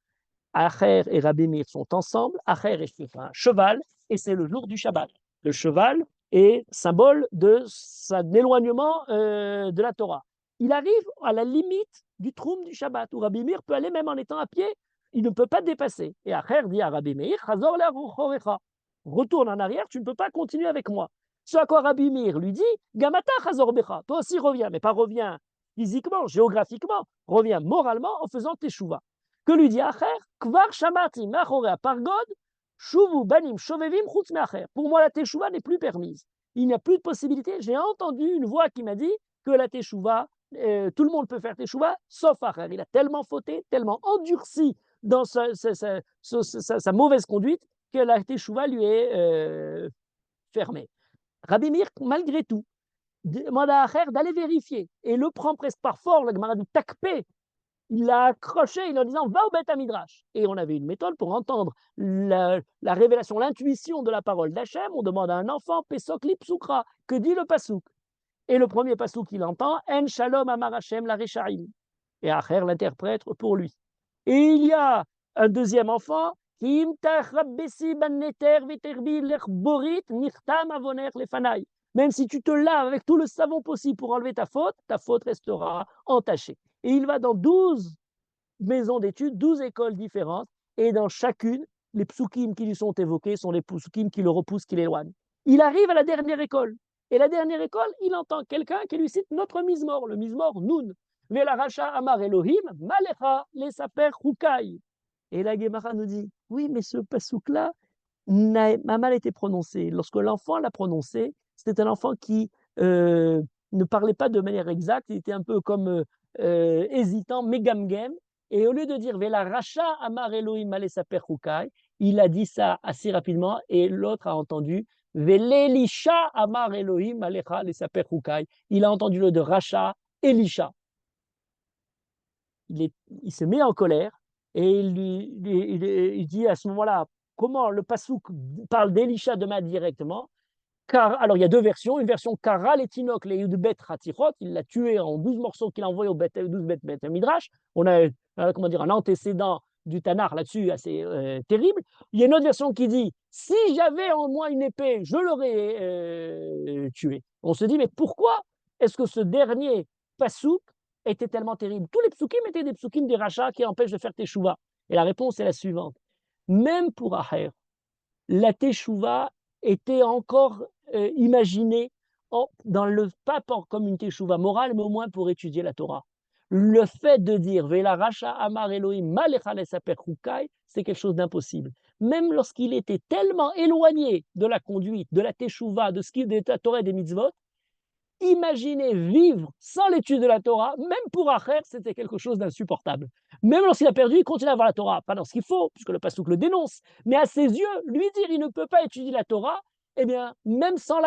Acher et Rabbi Meir sont ensemble, Acher est sur un cheval et c'est le jour du Shabbat. Le cheval est symbole de son éloignement de la Torah. Il arrive à la limite du troum du Shabbat où Rabbi Meir peut aller même en étant à pied, il ne peut pas dépasser. Et Acher dit à Rabbi Meir, retourne en arrière, tu ne peux pas continuer avec moi. Ce à quoi Rabbi Meir lui dit, Gamata chazor becha, toi aussi reviens, mais pas reviens physiquement, géographiquement, reviens moralement en faisant tes chouvas. Que lui dit Acher, kvar shamati machore pargod, shuvu banim shovevim chutz me'acher. Pour moi, la teshuva n'est plus permise. Il n'y a plus de possibilité. J'ai entendu une voix qui m'a dit que la teshuva, tout le monde peut faire teshuva, sauf Acher. Il a tellement fauté, tellement endurci dans sa mauvaise conduite que la teshuva lui est fermée. Rabbi Meir, malgré tout, demande à Acher d'aller vérifier et le prend presque par force, le Gemara dit takpé. Il l'a accroché en disant va au Beth Midrash. Et on avait une méthode pour entendre la révélation, l'intuition de la parole d'Hachem. On demande à un enfant Pesok Lipsukra, que dit le Pasouk. Et le premier Pasouk qu'il entend, En Shalom Amar Hachem la Rechaim. Et Acher l'interprète pour lui. Et il y a un deuxième enfant, même si tu te laves avec tout le savon possible pour enlever ta faute restera entachée. Et il va dans 12 maisons d'études, 12 écoles différentes, et dans chacune, les psukim qui lui sont évoqués sont les psukim qui le repoussent, qui l'éloignent. Il arrive à la dernière école, et la dernière école, il entend quelqu'un qui lui cite notre Mizmor, le Mizmor Nun. Vela Racha Amar Elohim, Malecha les Saper Hukai. Et la Gemara nous dit, oui, mais ce pasouk-là a mal été prononcé. Lorsque l'enfant l'a prononcé, c'était un enfant qui ne parlait pas de manière exacte, il était un peu comme hésitant, megamgem, et au lieu de dire Vela Racha Amar Elohim Ale Saper Hukai, il a dit ça assez rapidement, et l'autre a entendu Velelisha Amar Elohim Alecha Le Saper Hukai. Il a entendu le de Racha, Elisha. Il se met en colère, et il dit à ce moment-là, comment le pasouk parle d'Elisha de Matt directement. Car, alors il y a deux versions, une version Kara, les Tinok, les Yudbet Ratirot, il l'a tué en 12 morceaux qu'il a envoyé au 12 Bet Midrash. On a comment dire, un antécédent du Tanar là-dessus assez terrible. Il y a une autre version qui dit, si j'avais en moi une épée, je l'aurais tué. On se dit, mais pourquoi est-ce que ce dernier pasouk était tellement terrible? Tous les psukim étaient des psukim des rachats qui empêchent de faire teshuva. Et la réponse est la suivante. Même pour Acher, la teshuva était encore imaginée dans le pas comme une teshuva morale, mais au moins pour étudier la Torah. Le fait de dire Vela Racha Amar Elohim Malecha Lesaper Hukai, c'est quelque chose d'impossible. Même lorsqu'il était tellement éloigné de la conduite, de la teshuva, de ce qui est de la Torah et des mitzvot, imaginez vivre sans l'étude de la Torah, même pour Acher, c'était quelque chose d'insupportable. Même lorsqu'il a perdu, il continue à avoir la Torah, pas dans ce qu'il faut, puisque le Passouk le dénonce, mais à ses yeux, lui dire il ne peut pas étudier la Torah, eh bien, même sans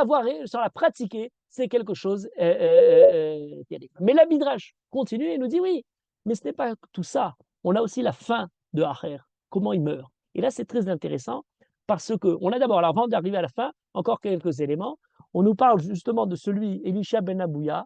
sans la pratiquer, c'est quelque chose terrible. Mais la Midrash continue et nous dit oui, mais ce n'est pas tout ça. On a aussi la fin de Acher, comment il meurt. Et là, c'est très intéressant, parce qu'on a d'abord, alors avant d'arriver à la fin, encore quelques éléments. On nous parle justement de celui, Elisha ben Abouya,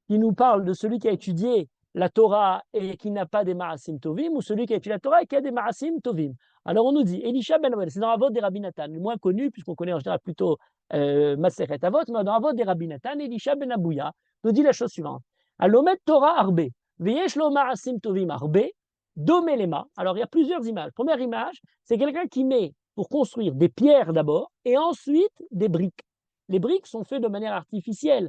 qui nous parle de celui qui a étudié la Torah et qui n'a pas des Maasim Tovim, ou celui qui a étudié la Torah et qui a des Maasim Tovim. Alors on nous dit, Elisha ben Amoel, c'est dans Avot des Rabbi Nathan, le moins connu, puisqu'on connaît en général plutôt Maseret Avot, mais dans Avot des Rabbi Nathan, Elisha ben Abouya nous dit la chose suivante. Alomet Torah Arbe, Veyesh lo Maasim Tovim Arbe, Domelema. Alors il y a plusieurs images. Première image, c'est quelqu'un qui met pour construire des pierres d'abord et ensuite des briques. Les briques sont faites de manière artificielle.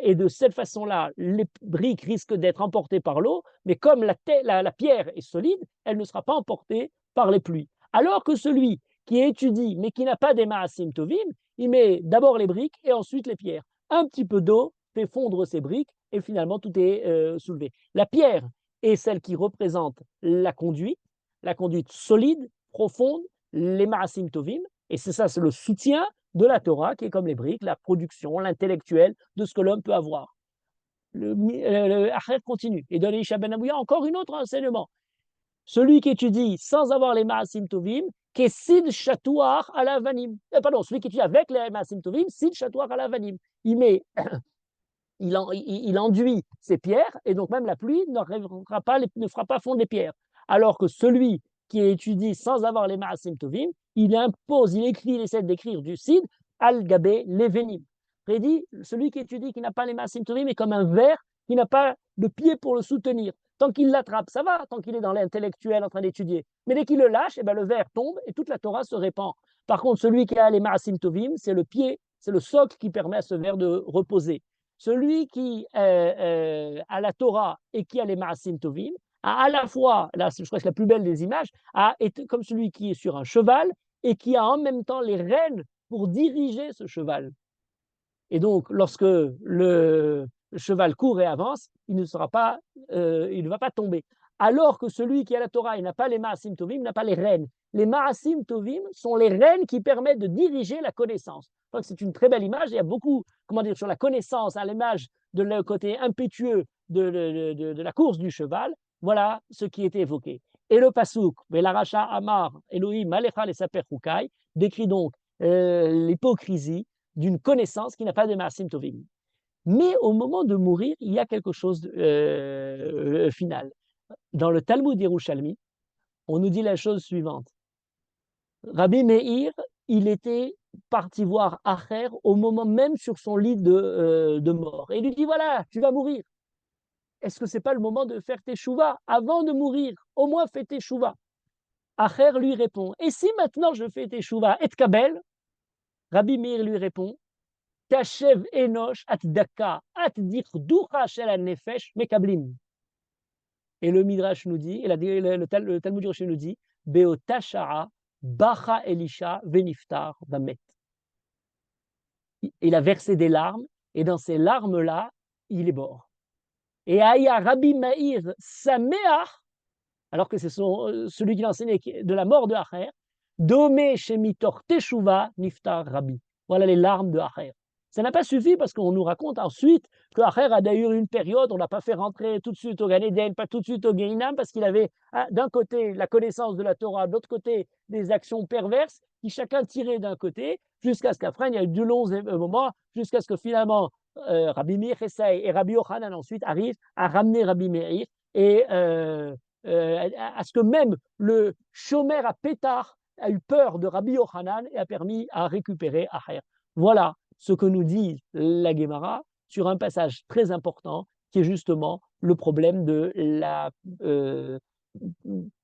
Et de cette façon-là, les briques risquent d'être emportées par l'eau, mais comme la pierre est solide, elle ne sera pas emportée par les pluies. Alors que celui qui étudie, mais qui n'a pas des Maasim Tovim, il met d'abord les briques et ensuite les pierres. Un petit peu d'eau fait fondre ces briques et finalement tout est soulevé. La pierre est celle qui représente la conduite solide, profonde, les Maasim Tovim, et c'est ça, c'est le soutien de la Torah, qui est comme les briques, la production, l'intellectuel de ce que l'homme peut avoir. Le Acher continue et donne Elisha ben Abouya encore une autre enseignement. Celui qui étudie sans avoir les Maasim Tovim, qui est Sid Chatouar à la Vanim. Pardon, celui qui étudie avec les Maasim Tovim, Sid Chatouar à la Vanim. Il enduit ses pierres et donc même la pluie ne fera pas fondre les pierres. Alors que celui qui étudie sans avoir les Maasim Tovim, il essaie d'écrire du Sid al Gabé Levenim. Prédit, celui qui étudie qui n'a pas les Maasim Tovim est comme un verre qui n'a pas de pied pour le soutenir. Tant qu'il l'attrape, ça va, tant qu'il est dans l'intellectuel en train d'étudier. Mais dès qu'il le lâche, le verre tombe et toute la Torah se répand. Par contre, celui qui a les Maasim Tovim, c'est le pied, c'est le socle qui permet à ce verre de reposer. Celui qui a la Torah et qui a les Maasim Tovim, a à la fois, là je crois que c'est la plus belle des images, est comme celui qui est sur un cheval et qui a en même temps les rênes pour diriger ce cheval. Et donc, lorsque le cheval court et avance, il ne va pas tomber. Alors que celui qui a la Torah, il n'a pas les Maasim Tovim, il n'a pas les rênes. Les Maasim Tovim sont les rênes qui permettent de diriger la connaissance. Je crois que c'est une très belle image. Il y a beaucoup, sur la connaissance, à l'image de le côté impétueux de la course du cheval. Voilà ce qui était évoqué. Et le Pasuk, Velaracha Amar, Elohim, Alecha le Saper Hukai, décrit donc l'hypocrisie d'une connaissance qui n'a pas de Maasim Tovim. Mais au moment de mourir, il y a quelque chose de final. Dans le Talmud Yerushalmi, on nous dit la chose suivante. Rabbi Meir, il était parti voir Acher au moment même sur son lit de mort. Et il lui dit, voilà, tu vas mourir. Est-ce que ce n'est pas le moment de faire tes chouvas avant de mourir? Au moins fais tes chouvas. Acher lui répond, et si maintenant je fais tes chouvas, et kabel? Rabbi Meir lui répond, Kashev enosh at daka at dichducha shel nefesh mekablim. Et le Midrash nous dit, et le Talmud Yerushalmi nous dit, Beotashara bacha Elisha veniftar vamet. Il a versé des larmes, et dans ces larmes-là, il est mort. Et Aya Rabbi Meir Sameach, alors que c'est celui qui l'a enseigné de la mort de Acher, Domé shemitor teshuva niftar Rabbi. Voilà les larmes de Acher. Ça n'a pas suffi parce qu'on nous raconte ensuite que Acher a d'ailleurs une période, on n'a pas fait rentrer tout de suite au Gan Eden, pas tout de suite au Gehinam, parce qu'il avait d'un côté la connaissance de la Torah, de l'autre côté des actions perverses qui chacun tirait d'un côté, jusqu'à ce qu'après il y a eu de longs moments, jusqu'à ce que finalement Rabbi Meir Chesay et Rabbi Yochanan ensuite arrivent à ramener Rabbi Meir et à ce que même le Shomer à Pétar a eu peur de Rabbi Yochanan et a permis à récupérer Acher. Voilà ce que nous dit la Gemara sur un passage très important qui est justement le problème de la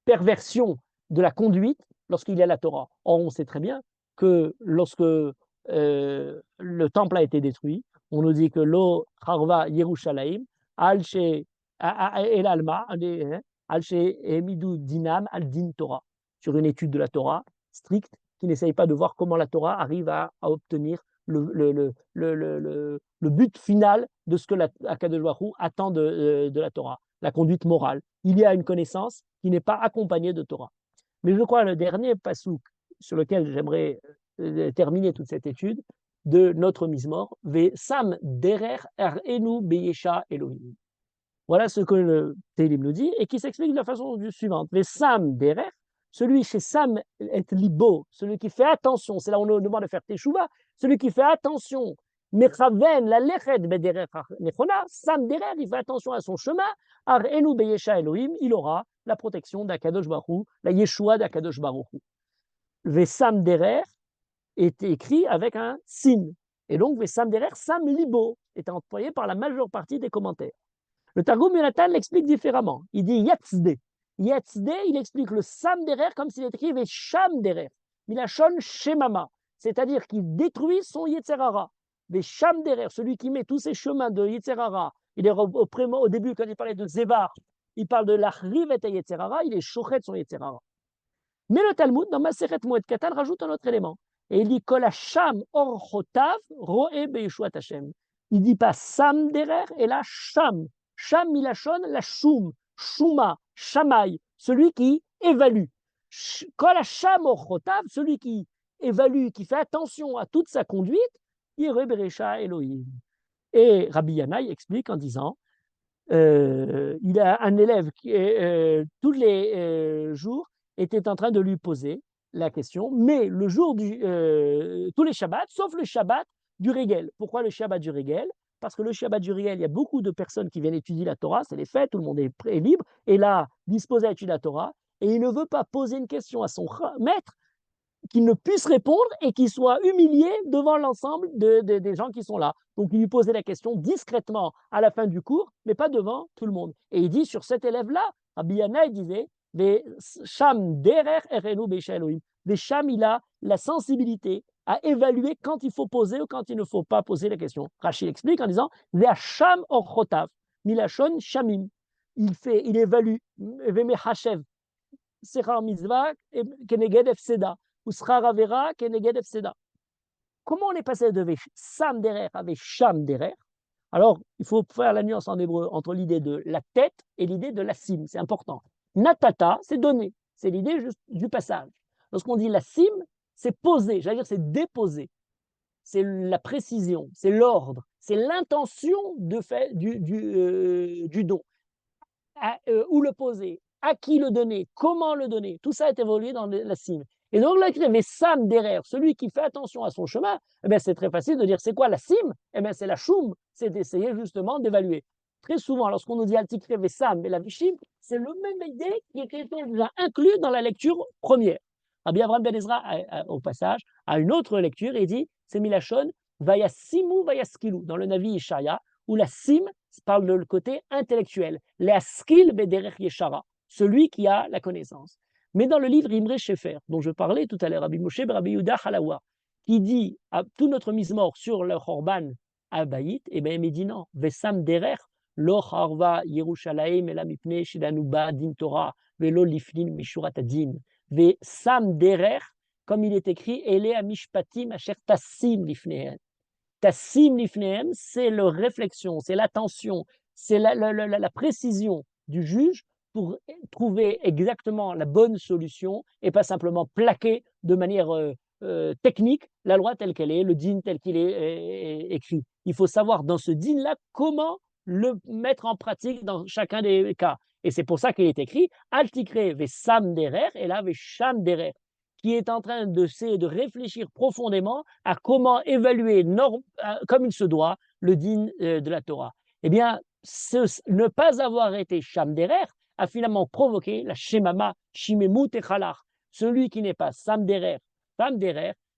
perversion de la conduite lorsqu'il y a la Torah. Or, on sait très bien que lorsque le temple a été détruit, on nous dit que lo harva Yerushalayim al el alma al emidu dinam al din Torah, sur une étude de la Torah stricte qui n'essaye pas de voir comment la Torah arrive à obtenir le but final de ce que Akadosh Baruch Hu attend de la Torah, la conduite morale. Il y a une connaissance qui n'est pas accompagnée de Torah. Mais je crois le dernier pasouk sur lequel j'aimerais terminer toute cette étude de notre Mizmor, Ve Sam Derer Erenu Beyesha Elohim. Voilà ce que le Télim nous dit et qui s'explique de la façon suivante. Ve Sam Derer, celui chez Sam et Libo, celui qui fait attention, c'est là où on nous demande de faire Teshuvah, celui qui fait attention, Mechaven la lechet bederech nechona, sam derer, il fait attention à son chemin, ar enu beyesha Elohim, il aura la protection d'Akadosh Baruch Hu, la Yeshua d'Akadosh Baruch Hu. Vesam derer est écrit avec un sin. Et donc, Vesam derer, sam libo, est employé par la majeure partie des commentaires. Le Targum Yonatan l'explique différemment. Il dit Yatzde. Yatzde, il explique le Sam derer comme s'il était écrit Vesham derer. Milachon Shemama. C'est-à-dire qu'il détruit son Yetzerara. Vesham derer, celui qui met tous ses chemins de Yetzerara. Il est au début, quand il parlait de Zevar, il parle de l'Achriv et Yetzerara, il est chochet de son Yetzerara. Mais le Talmud, dans Maseret Moed Katan, rajoute un autre élément. Et il dit Kol Hasham Or Chotav Roe Be'Yeshuat Hashem. Il ne dit pas Sam derer, et là Sham. Sham milachon, la shum, shuma, shamay, celui qui évalue. Kol hasham orchotav, celui qui évalue, qui fait attention à toute sa conduite, Yireh beresha Elohim. Et Rabbi Yanaï explique en disant, il a un élève qui, tous les jours, était en train de lui poser la question, mais le jour tous les Shabbats, sauf le Shabbat du Régel. Pourquoi le Shabbat du Régel? Parce que le Shabbat du Régel, il y a beaucoup de personnes qui viennent étudier la Torah, c'est les fêtes, tout le monde est libre, et là, disposé à étudier la Torah, et il ne veut pas poser une question à son maître qu'il ne puisse répondre et qu'il soit humilié devant l'ensemble des gens qui sont là. Donc, il lui posait la question discrètement à la fin du cours, mais pas devant tout le monde. Et il dit, sur cet élève-là, Rabbi Yanaï disait, des Sham derer erenu be'isha Elohim. Des Sham, il a la sensibilité à évaluer quand il faut poser ou quand il ne faut pas poser la question. Rachid explique en disant Ve Sham orchotav, milachon shamim. Il évalue, Vemechachev, Sechar mitzvah, keneged efseda, ou Schar avera, keneged efseda. Comment on est passé de Sam derer à Sham derer? Alors, il faut faire la nuance en hébreu entre l'idée de la tête et l'idée de la cime, c'est important. Natata, c'est donner, c'est l'idée juste du passage. Lorsqu'on dit la cime, c'est poser, j'allais dire c'est déposer, c'est la précision, c'est l'ordre, c'est l'intention du don. Où le poser, à qui le donner, comment le donner, tout ça est évolué dans la cime. Et donc là, il écrit, mais Sam derrière, celui qui fait attention à son chemin, eh bien, c'est très facile de dire, c'est quoi la cime? Eh bien, c'est la choum, c'est d'essayer justement d'évaluer. Très souvent, lorsqu'on nous dit Altikre Sam et la Vishim, c'est le même idée qui était déjà inclus dans la lecture première. Rabbi Abraham Ben Ezra, au passage, a une autre lecture et dit, c'est Milachon, Vayasimu Vayaskilu, dans le Navi Ishaïa, où la sim parle de le côté intellectuel, l'Askil Bederech Yeshara, celui qui a la connaissance. Mais dans le livre Imre Shefer, dont je parlais tout à l'heure, Rabbi Moshe Rabbi Yehuda Halawa, qui dit à tout notre mise mort sur le Chorban à Baït, et bien il dit non, Vesam Derer, Lo Harva Yerushalayim Ela Mipne Shidanuba Din Torah, Velo Lifnin Mishurat Adin, Vesam Derer, comme il est écrit, Ele Mishpatim Asher Tassim Lifnehem. Tassim Lifnehem, c'est la réflexion, c'est l'attention, c'est la précision du juge pour trouver exactement la bonne solution et pas simplement plaquer de manière technique la loi telle qu'elle est, le din tel qu'il est écrit. Il faut savoir dans ce din-là comment le mettre en pratique dans chacun des cas. Et c'est pour ça qu'il est écrit Altikre ve sam derer et là ve sham derer, qui est en train de réfléchir profondément à comment évaluer comme il se doit le din de la Torah. Eh bien, ne pas avoir été sham derer a finalement provoqué la shemama, shimemu techalach. Celui qui n'est pas sam derer,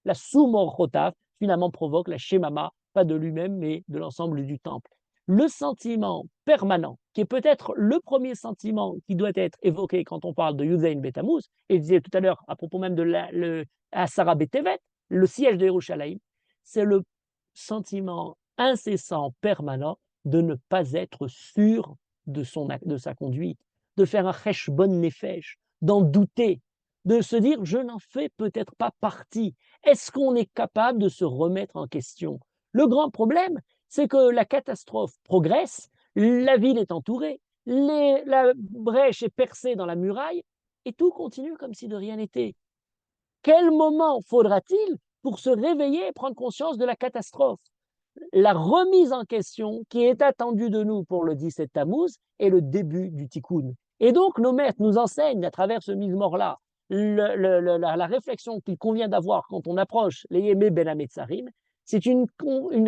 la soumor chotav, finalement provoque la shemama, pas de lui-même, mais de l'ensemble du temple. Le sentiment permanent, qui est peut-être le premier sentiment qui doit être évoqué quand on parle de Yuzain Betamuz, et je disais tout à l'heure à propos même de Asara Betevet, le siège de Yerushalayim, c'est le sentiment incessant, permanent, de ne pas être sûr de sa conduite, de faire un cheshbon nefesh, d'en douter, de se dire je n'en fais peut-être pas partie. Est-ce qu'on est capable de se remettre en question? Le grand problème, c'est que la catastrophe progresse, la ville est entourée, la brèche est percée dans la muraille, et tout continue comme si de rien n'était. Quel moment faudra-t-il pour se réveiller et prendre conscience de la catastrophe? La remise en question qui est attendue de nous pour le 17 Tammuz est le début du tikkun. Et donc, nos maîtres nous enseignent à travers ce mizmor-là la réflexion qu'il convient d'avoir quand on approche les Yémé Ben Hametzarim, C'est une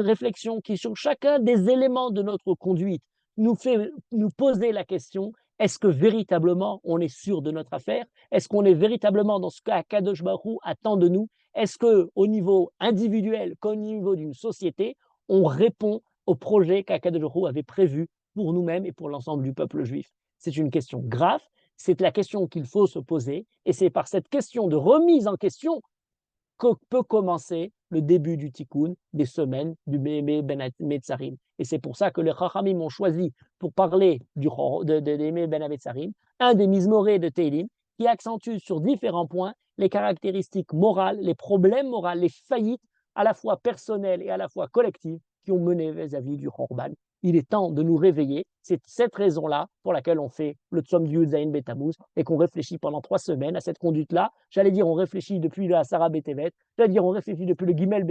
réflexion qui, sur chacun des éléments de notre conduite, nous fait nous poser la question, est-ce que véritablement on est sûr de notre affaire? Est-ce qu'on est véritablement dans ce qu'Akadosh Baruch Hu attend de nous? Est-ce qu'au niveau individuel, qu'au niveau d'une société, on répond au projet qu'Akadosh Baruch Hu avait prévu pour nous-mêmes et pour l'ensemble du peuple juif? C'est une question grave, c'est la question qu'il faut se poser, et c'est par cette question de remise en question que peut commencer le début du tikkun des semaines du Mémé Ben Metzarim. Et c'est pour ça que les Chachamim ont choisi, pour parler de Mémé Ben Metzarim, un des Mizmoré de Teilim qui accentue sur différents points les caractéristiques morales, les problèmes moraux, les faillites à la fois personnelles et à la fois collectives qui ont mené vis-à-vis du Khorban. Il est temps de nous réveiller. C'est cette raison-là pour laquelle on fait le Tzom du Yud Zayin Betamuz et qu'on réfléchit pendant 3 semaines à cette conduite-là. J'allais dire, on réfléchit depuis le Asara Betevet, j'allais dire, on réfléchit depuis le Gimel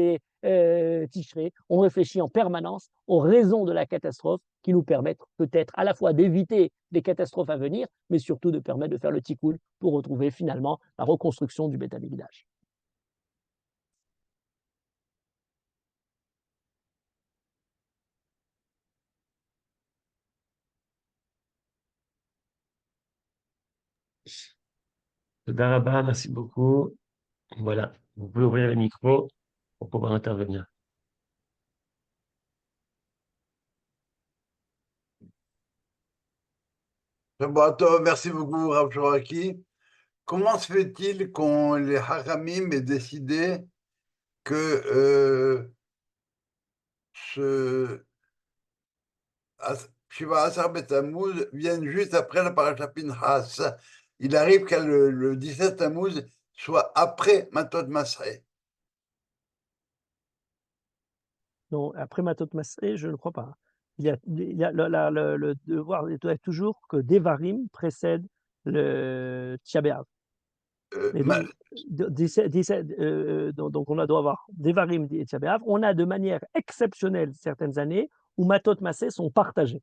Tishrei, on réfléchit en permanence aux raisons de la catastrophe qui nous permettent peut-être à la fois d'éviter des catastrophes à venir, mais surtout de permettre de faire le tikkun pour retrouver finalement la reconstruction du Beth Amikdash. Toda Rabba, merci beaucoup. Voilà, vous pouvez ouvrir le micro pour pouvoir intervenir. Merci beaucoup, Rav Shoraki. Comment se fait-il qu'on les Haramim aient décidé que ce Shiva Asar Betammuz vienne juste après la paracha Pinchas? Il arrive que le 17 Tammuz soit après Matot Masré. Non, après Matot Masré, je ne crois pas. Il y a le devoir doit être toujours que Devarim précède le Tisha B'Av. Et donc, donc on doit avoir Devarim et Tisha B'Av. On a de manière exceptionnelle certaines années où Matot Masré sont partagés.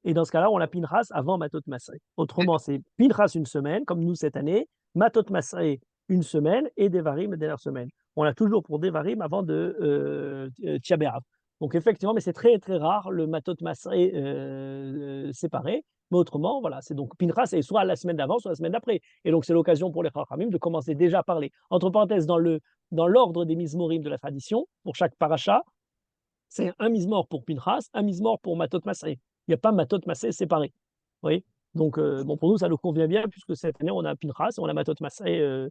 Et dans ce cas-là, on a Pinchas avant Matot Masré. Autrement, c'est Pinchas une semaine, comme nous cette année, Matot Masré une semaine et Devarim la dernière semaine. On a toujours pour Devarim avant de Tisha B'Av. Donc effectivement, mais c'est très très rare le Matot Masré séparé. Mais autrement, voilà, c'est donc Pinchas est soit la semaine d'avant, soit la semaine d'après. Et donc c'est l'occasion pour les Chachamim de commencer déjà à parler. Entre parenthèses, dans l'ordre des Mizmorim de la tradition, pour chaque paracha, c'est un Mizmor pour Pinchas, un Mizmor pour Matot Masré. Il n'y a pas Matot Masré séparé. Vous voyez. Donc, bon, pour nous, ça nous convient bien, puisque cette année, on a Pinchas et on a Matot Masré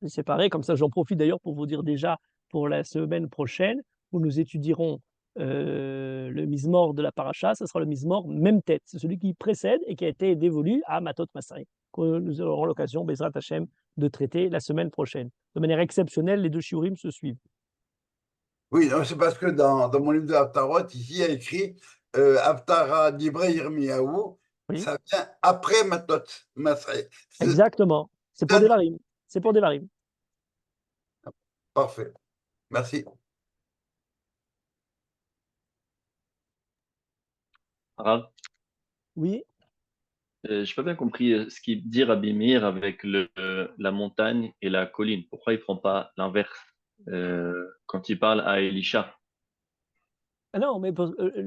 séparé. Comme ça, j'en profite d'ailleurs pour vous dire déjà, pour la semaine prochaine, où nous étudierons le Mizmor de la paracha, ce sera le Mizmor même tête. C'est celui qui précède et qui a été dévolu à Matot Masré, que nous aurons l'occasion, Bezrat Hashem, de traiter la semaine prochaine. De manière exceptionnelle, les deux shiurim se suivent. Oui, c'est parce que dans mon livre de Haftarot, ici, il y a écrit Haftara Divrei Yirmiyahu, Oui, ça vient après Matot Masré. exactement. C'est pour Devarim. C'est pour Devarim. Parfait. Merci. Rav, Oui. j'ai pas bien compris ce qu'il dit Rabbi Meir avec la montagne et la colline. Pourquoi il prend pas l'inverse quand il parle à Elisha? Ah non, mais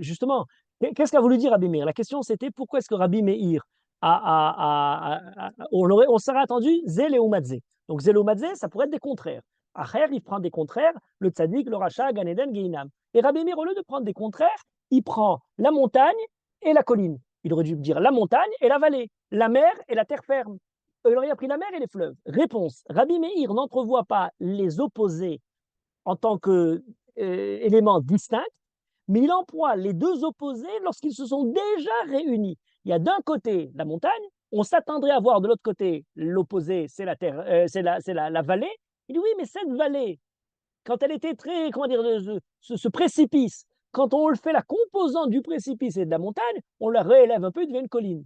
justement, qu'est-ce qu'a voulu dire Rabbi Meir? La question, c'était pourquoi est-ce que Rabbi Meir on serait attendu Zel et Oumadze. Donc Zel et Oumadze, ça pourrait être des contraires. Acher, il prend des contraires, le tzaddik, le rachat, Gan Eden, Geinam. Et Rabbi Meir, au lieu de prendre des contraires, il prend la montagne et la colline. Il aurait dû dire la montagne et la vallée, la mer et la terre ferme. Il aurait pris la mer et les fleuves. Réponse, Rabbi Meir n'entrevoit pas les opposés en tant qu'éléments distincts, mais il emploie les deux opposés lorsqu'ils se sont déjà réunis. Il y a d'un côté la montagne, on s'attendrait à voir de l'autre côté l'opposé, c'est la terre, la vallée. Il dit oui, mais cette vallée, quand elle était très, comment dire, ce précipice, quand on le fait la composante du précipice et de la montagne, on la réélève un peu, il devient une colline.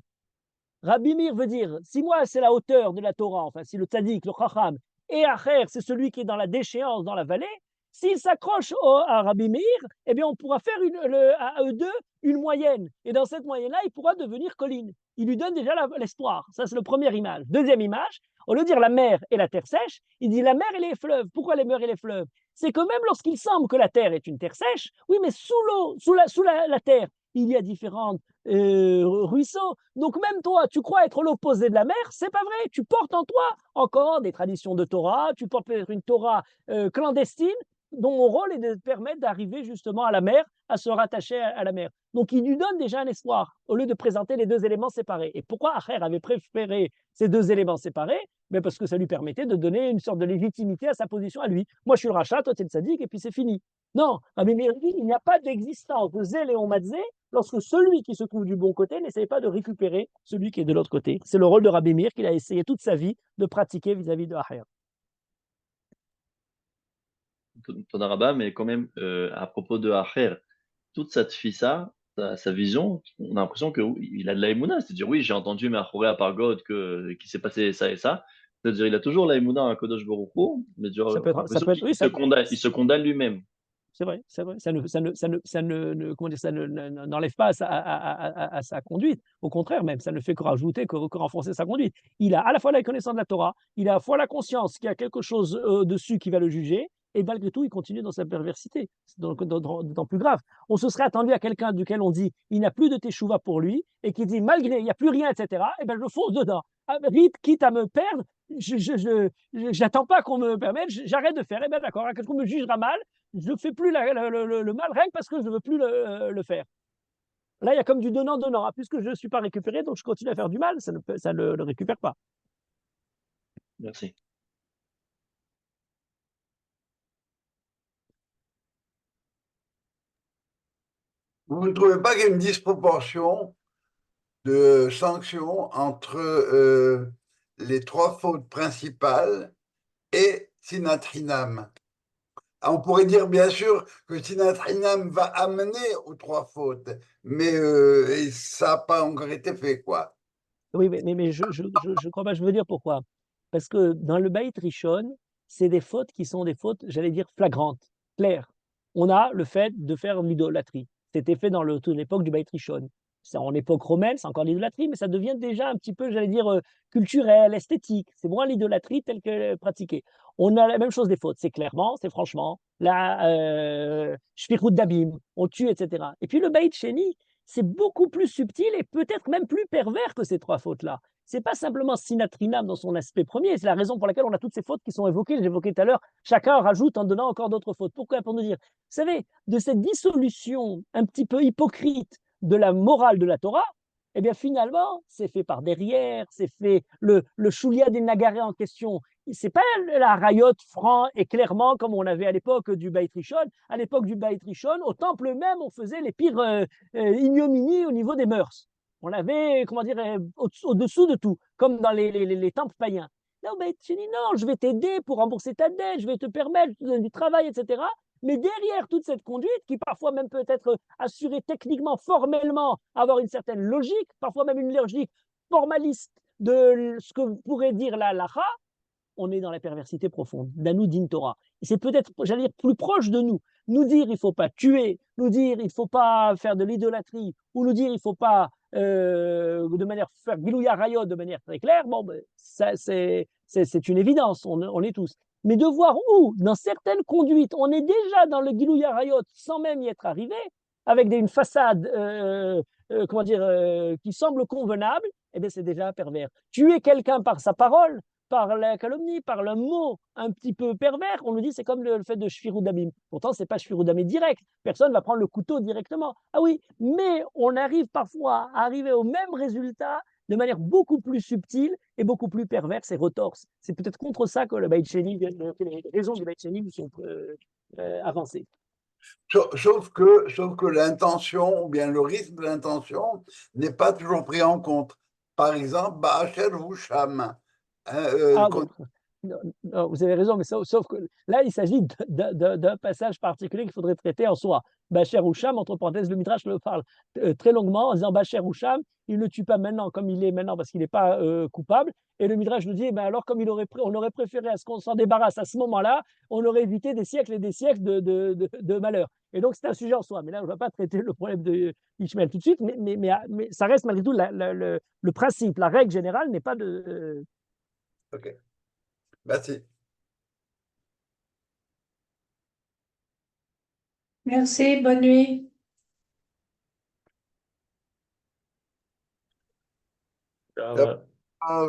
Rabbi Meir veut dire, si moi c'est la hauteur de la Torah, enfin si le tzaddik, le chacham, et Acher c'est celui qui est dans la déchéance, dans la vallée, s'il s'accroche à Rabbi Meir, eh bien on pourra faire à eux deux une moyenne. Et dans cette moyenne-là, il pourra devenir colline. il lui donne déjà l'espoir. Ça, c'est le première image. Deuxième image, au lieu de dire la mer et la terre sèche, il dit la mer et les fleuves. Pourquoi les mers et les fleuves? C'est que même lorsqu'il semble que la terre est une terre sèche, oui, mais sous l'eau, sous la terre, il y a différents ruisseaux. Donc même toi, tu crois être l'opposé de la mer, c'est pas vrai. Tu portes en toi encore des traditions de Torah, tu portes peut-être une Torah clandestine, dont mon rôle est de te permettre d'arriver justement à la mer, à se rattacher à la mer. Donc il lui donne déjà un espoir, au lieu de présenter les deux éléments séparés. Et pourquoi Acher avait préféré ces deux éléments séparés? Mais parce que ça lui permettait de donner une sorte de légitimité à sa position à lui. Moi je suis le rachat, toi tu es le sadique, et puis c'est fini. Non, Rabbi Meir dit il n'y a pas d'existence de Zé Léon Matzé lorsque celui qui se trouve du bon côté n'essaye pas de récupérer celui qui est de l'autre côté. C'est le rôle de Rabbi Meir qu'il a essayé toute sa vie de pratiquer vis-à-vis de Acher. Toda Rabba, mais quand même, à propos de Acher, toute cette fissa, sa vision, on a l'impression qu'il a de la émouna, c'est-à-dire oui, j'ai entendu mais à Pargod qu'il s'est passé ça et ça, c'est-à-dire il a toujours la émouna à Kodosh Baruch Hu, mais on a l'impression qu'il se condamne lui-même. C'est vrai, c'est vrai. Ça comment dire, ça n'enlève pas à sa conduite. Au contraire, même, ça ne fait que rajouter, que renforcer sa conduite. Il a à la fois la connaissance de la Torah, il a à la fois la conscience qu'il y a quelque chose dessus qui va le juger, et malgré tout, il continue dans sa perversité. C'est d'autant plus grave. On se serait attendu à quelqu'un duquel on dit il n'a plus de teshuva pour lui, et qui dit malgré, il n'y a plus rien, etc., et bien je fonce dedans. Quitte à me perdre, je n'attends pas qu'on me permette, j'arrête de faire, et bien d'accord, quelqu'un me jugera mal, je ne fais plus le mal rien que parce que je ne veux plus le faire. Là, il y a comme du donnant-donnant. Ah, puisque je ne suis pas récupéré, donc je continue à faire du mal, ça ne le récupère pas. Merci. Vous ne trouvez pas qu'il y a une disproportion de sanctions entre les trois fautes principales et Sinatrinam? On pourrait dire bien sûr que Sinatrinam va amener aux trois fautes, mais ça n'a pas encore été fait, quoi. Oui, mais je crois pas, je veux dire pourquoi. Parce que dans le Baït Rishon, c'est des fautes qui sont des fautes, j'allais dire, flagrantes, claires. On a le fait de faire l'idolâtrie. C'était fait dans l'époque du Baït Rishon. C'est en époque romaine, c'est encore l'idolâtrie, mais ça devient déjà un petit peu, j'allais dire, culturel, esthétique. C'est moins l'idolâtrie telle que pratiquée. On a la même chose des fautes. C'est clairement, c'est franchement, la shfichut dabim, on tue, etc. Et puis le Baït Sheni, c'est beaucoup plus subtil et peut-être même plus pervers que ces trois fautes-là. C'est pas simplement sinatrinam dans son aspect premier, c'est la raison pour laquelle on a toutes ces fautes qui sont évoquées, j'évoquais tout à l'heure, chacun rajoute en donnant encore d'autres fautes. Pourquoi? Pour nous dire, vous savez, de cette dissolution un petit peu hypocrite de la morale de la Torah, eh bien finalement, c'est fait par derrière, c'est fait le choulia des nagarés en question. C'est pas la rayotte franc et clairement comme on avait à l'époque du Beit Rishon. À l'époque du Beit Rishon, au temple même, on faisait les pires ignominies au niveau des mœurs. On avait, comment dire, au-dessous de tout, comme dans les temples païens. Là, au Beit Sheni, non, je vais t'aider pour rembourser ta dette, je vais te permettre de donner du travail, etc. Mais derrière toute cette conduite, qui parfois même peut être assurée techniquement, formellement, avoir une certaine logique, parfois même une logique formaliste de ce que pourrait dire la halakha, on est dans la perversité profonde. Danu din Torah. C'est peut-être, j'allais dire, plus proche de nous. Nous dire il ne faut pas tuer, nous dire il ne faut pas faire de l'idolâtrie, ou nous dire il ne faut pas de manière faire Gilouya Rayot de manière très claire, bon, ben, ça, c'est une évidence, on est tous. Mais de voir où, dans certaines conduites, on est déjà dans le Gilouya Rayot sans même y être arrivé, avec une façade comment dire, qui semble convenable, eh bien c'est déjà pervers. Tuer quelqu'un par sa parole, par la calomnie, par le mot un petit peu pervers, on nous dit c'est comme le fait de shfirut damim. Pourtant, c'est pas shfirut damim direct. Personne ne va prendre le couteau directement. Ah oui, mais on arrive parfois à arriver au même résultat de manière beaucoup plus subtile et beaucoup plus perverse et retorse. C'est peut-être contre ça que le Beit Sheni, les raisons du Beit Sheni nous sont avancées. Sauf que l'intention, ou bien le risque de l'intention, n'est pas toujours pris en compte. Par exemple, Ba'achel Husham. Non, vous avez raison, mais sauf que là, il s'agit d'un passage particulier qu'il faudrait traiter en soi. Bacher Oucham, entre parenthèses, le Midrash le parle très longuement en disant Bacher Oucham, il ne tue pas maintenant comme il est maintenant parce qu'il n'est pas coupable. Et le Midrash nous dit, eh ben alors comme on aurait préféré à ce qu'on s'en débarrasse à ce moment-là, on aurait évité des siècles et des siècles de malheur. Et donc c'est un sujet en soi. Mais là, on ne va pas traiter le problème de Ishmael tout de suite, mais ça reste malgré tout le principe, la règle générale n'est pas de... Ok, merci. Merci, bonne nuit. Ça Yep. va. Ah,